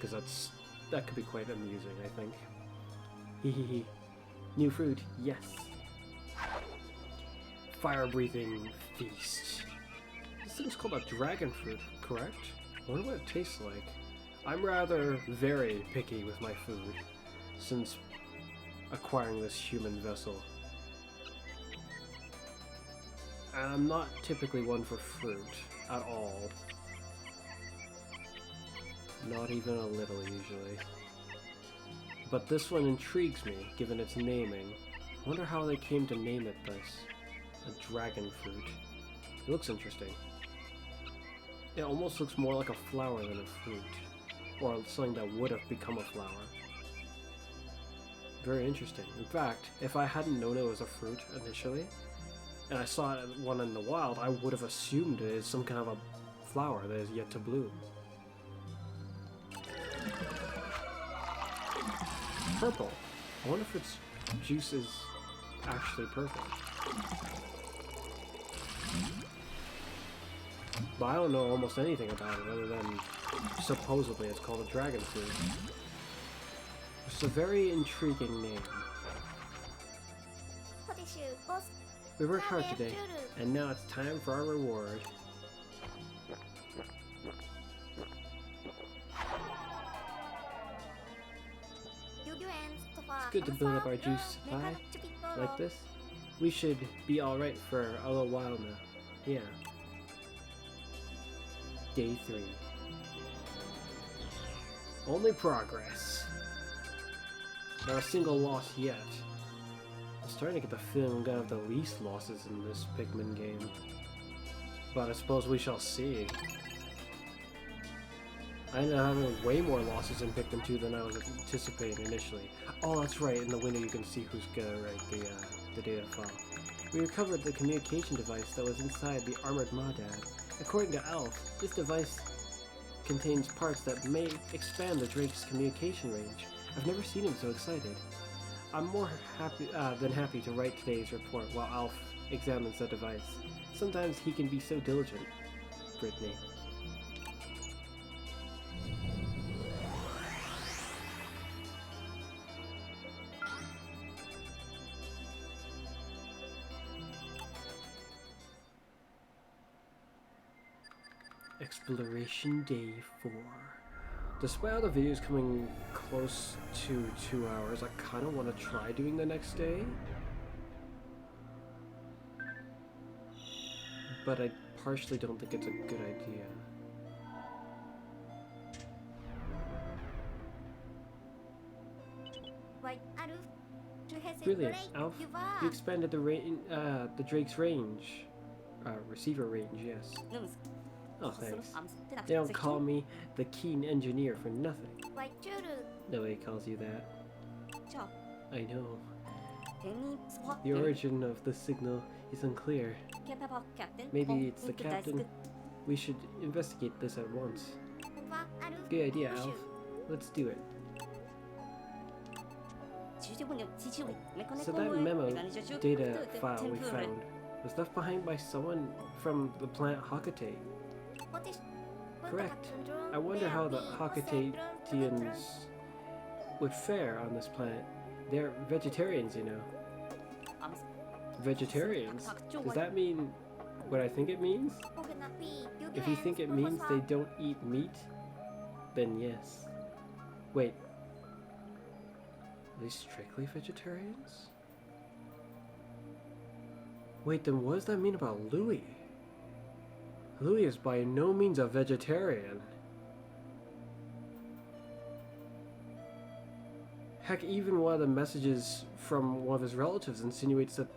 because that could be quite amusing, I think. Hehehe. New fruit, yes. Fire-breathing feast. This thing's called a dragon fruit, correct? I wonder what it tastes like. I'm rather very picky with my food, since acquiring this human vessel. And I'm not typically one for fruit, at all. Not even a little, usually. But this one intrigues me, given its naming. I wonder how they came to name it this. A dragon fruit. It looks interesting. It almost looks more like a flower than a fruit. Or something that would have become a flower. Very interesting. In fact, if I hadn't known it was a fruit initially, and I saw one in the wild, I would have assumed it is some kind of a flower that is yet to bloom. Purple. I wonder if its juice is actually purple. But I don't know almost anything about it other than supposedly it's called a dragon fruit. It's a very intriguing name. We worked hard today, and now it's time for our reward. It's good to build up our juice supply like this. We should be alright for a little while now. Yeah. Day 3. Only progress. Not a single loss yet. I'm starting to get the feeling I'm gonna have the least losses in this Pikmin game. But I suppose we shall see. I ended up having way more losses in Pikmin 2 than I was anticipating initially. Oh, that's right, in the window you can see who's gonna write the data file. We recovered the communication device that was inside the armored Maudad. According to Alf, this device contains parts that may expand the Drake's communication range. I've never seen him so excited. I'm more happy than happy to write today's report while Alf examines the device. Sometimes he can be so diligent. Brittany. Exploration Day 4. Despite all the videos coming close to 2 hours, I kind of want to try doing the next day. But I partially don't think it's a good idea. Brilliant, Alf. You expanded the Drake's range. Receiver range, yes. Oh, thanks. They don't call me the keen engineer for nothing. Nobody calls you that. I know. The origin of the signal is unclear. Maybe it's the captain. We should investigate this at once. Good idea, Alf. Let's do it. So that memo data file we found was left behind by someone from the planet Hokate. Correct. I wonder how the Hokatatians would fare on this planet. They're vegetarians, you know. Vegetarians? Does that mean what I think it means? If you think it means they don't eat meat, then yes. Wait. Are they strictly vegetarians? Wait, then what does that mean about Louis? Louis is by no means a vegetarian. Heck, even one of the messages from one of his relatives insinuates that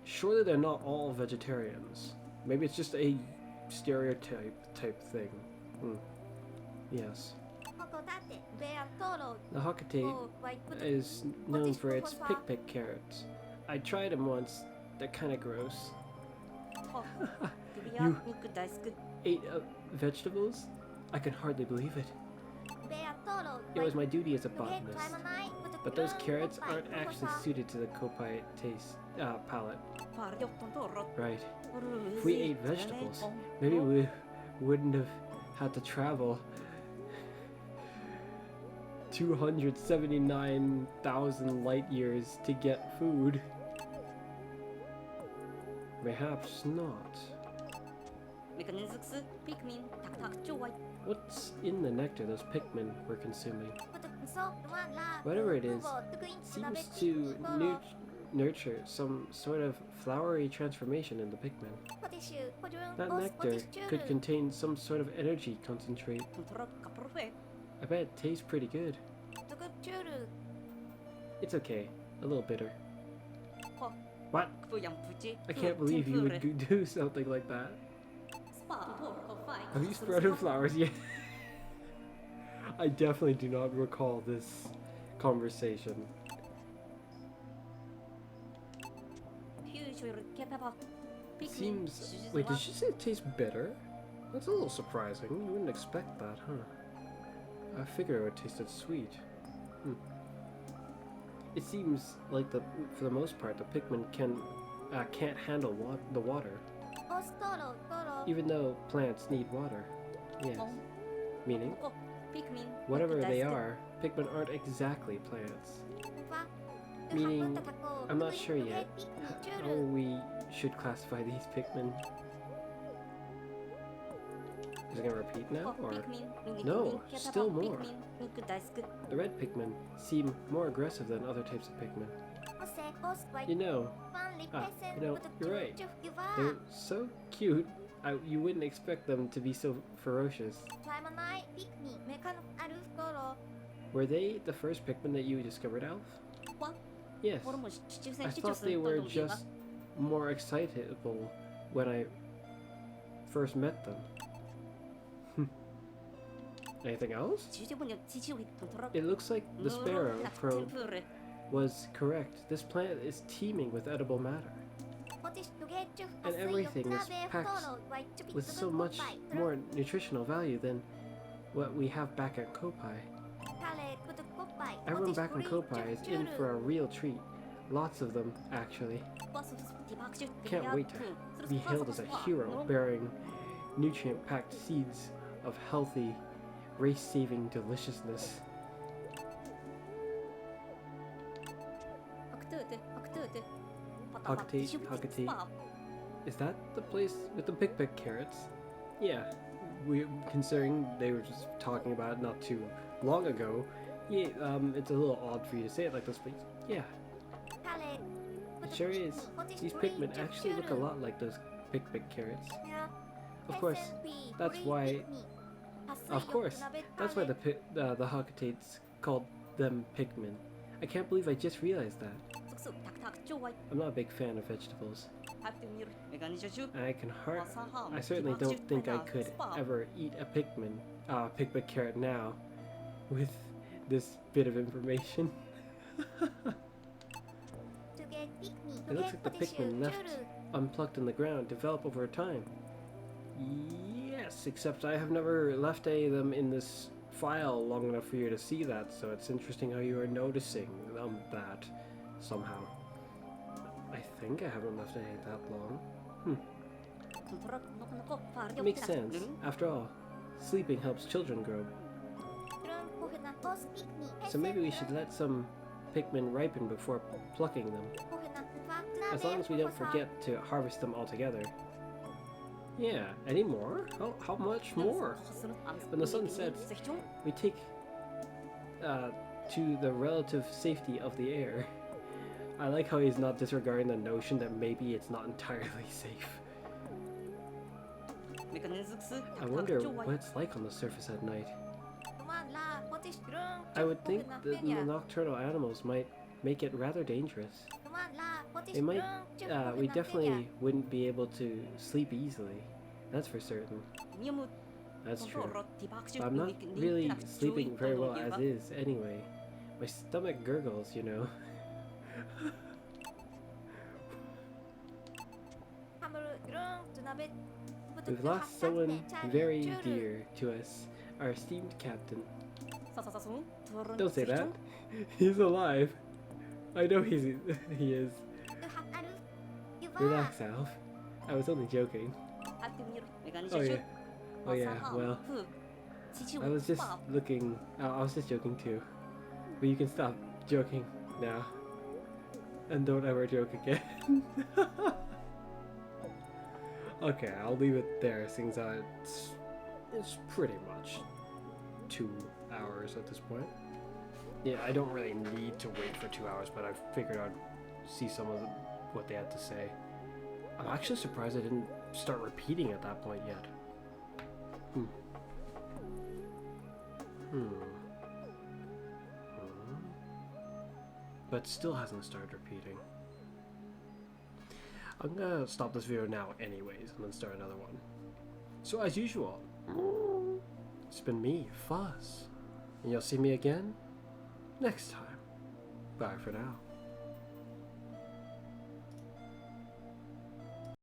surely they're not all vegetarians. Maybe it's just a stereotype type thing. Yes. The Hokate is known for its pick carrots. I tried them once. They're kind of gross. You ate vegetables? I can hardly believe it. It was my duty as a botanist. But those carrots aren't actually suited to the Kopai taste palate. Right. If we ate vegetables, maybe we wouldn't have had to travel 279,000 light years to get food. Perhaps not. What's in the nectar those Pikmin were consuming? Whatever it is, seems to nurture some sort of flowery transformation in the Pikmin. That nectar could contain some sort of energy concentrate. I bet it tastes pretty good. It's okay, a little bitter. What? I can't believe you would do something like that. Have you sprouted flowers yet? I definitely do not recall this conversation. Seems... Wait, did she say it tastes bitter? That's a little surprising. You wouldn't expect that, huh? I figured it would taste sweet. It seems like for the most part, the Pikmin can't handle the water. Even though plants need water. Yes. Meaning, whatever they are, Pikmin aren't exactly plants. Meaning, I'm not sure yet how we should classify these Pikmin. Is it gonna repeat now, or...? No, still more. The red Pikmin seem more aggressive than other types of Pikmin. You know, you're right. They're so cute, you wouldn't expect them to be so ferocious. Were they the first Pikmin that you discovered, Alf? Yes, I thought they were just more excitable when I first met them. Anything else? It looks like the sparrow probe was correct. This planet is teeming with edible matter. And everything is packed with so much more nutritional value than what we have back at Kopai. Everyone back in Kopai is in for a real treat. Lots of them, actually. Can't wait to be hailed as a hero bearing nutrient-packed seeds of healthy, race-saving deliciousness. Hakate. Is that the place with the Pikmin carrots? Yeah, considering they were just talking about it not too long ago. Yeah, it's a little odd for you to say it like this, but yeah. It sure is. These Pikmin actually look a lot like those Pikmin carrots. Of course, that's why the Hakates called them Pikmin. I can't believe I just realized that. I'm not a big fan of vegetables. I certainly don't think I could ever eat a Pikmin carrot now, with this bit of information. It looks like the Pikmin left unplugged in the ground develop over time. Yes, except I have never left any of them in this file long enough for you to see that, so it's interesting how you are noticing that somehow. I think I haven't left any that long. It makes sense. After all, sleeping helps children grow. So maybe we should let some Pikmin ripen before plucking them. As long as we don't forget to harvest them altogether. Yeah, any more? How much more? When the sun sets, we take to the relative safety of the air. I like how he's not disregarding the notion that maybe it's not entirely safe. I wonder what it's like on the surface at night. I would think the nocturnal animals might make it rather dangerous. They might, we definitely wouldn't be able to sleep easily. That's for certain. That's true. But I'm not really sleeping very well as is, anyway. My stomach gurgles, you know. We've lost someone very dear to us, our esteemed captain. Don't say that. He's alive. I know he is. Relax, Alf. I was only joking. Oh yeah, well, I was just joking too. But you can stop joking now. And don't ever joke again. Okay, I'll leave it there since it's pretty much 2 hours at this point. Yeah, I don't really need to wait for 2 hours, but I figured I'd see some of what they had to say. I'm actually surprised I didn't start repeating at that point yet. But still hasn't started repeating. I'm gonna stop this video now anyways, and then start another one. So as usual, it's been me, Fuzz, and you'll see me again next time. Bye for now.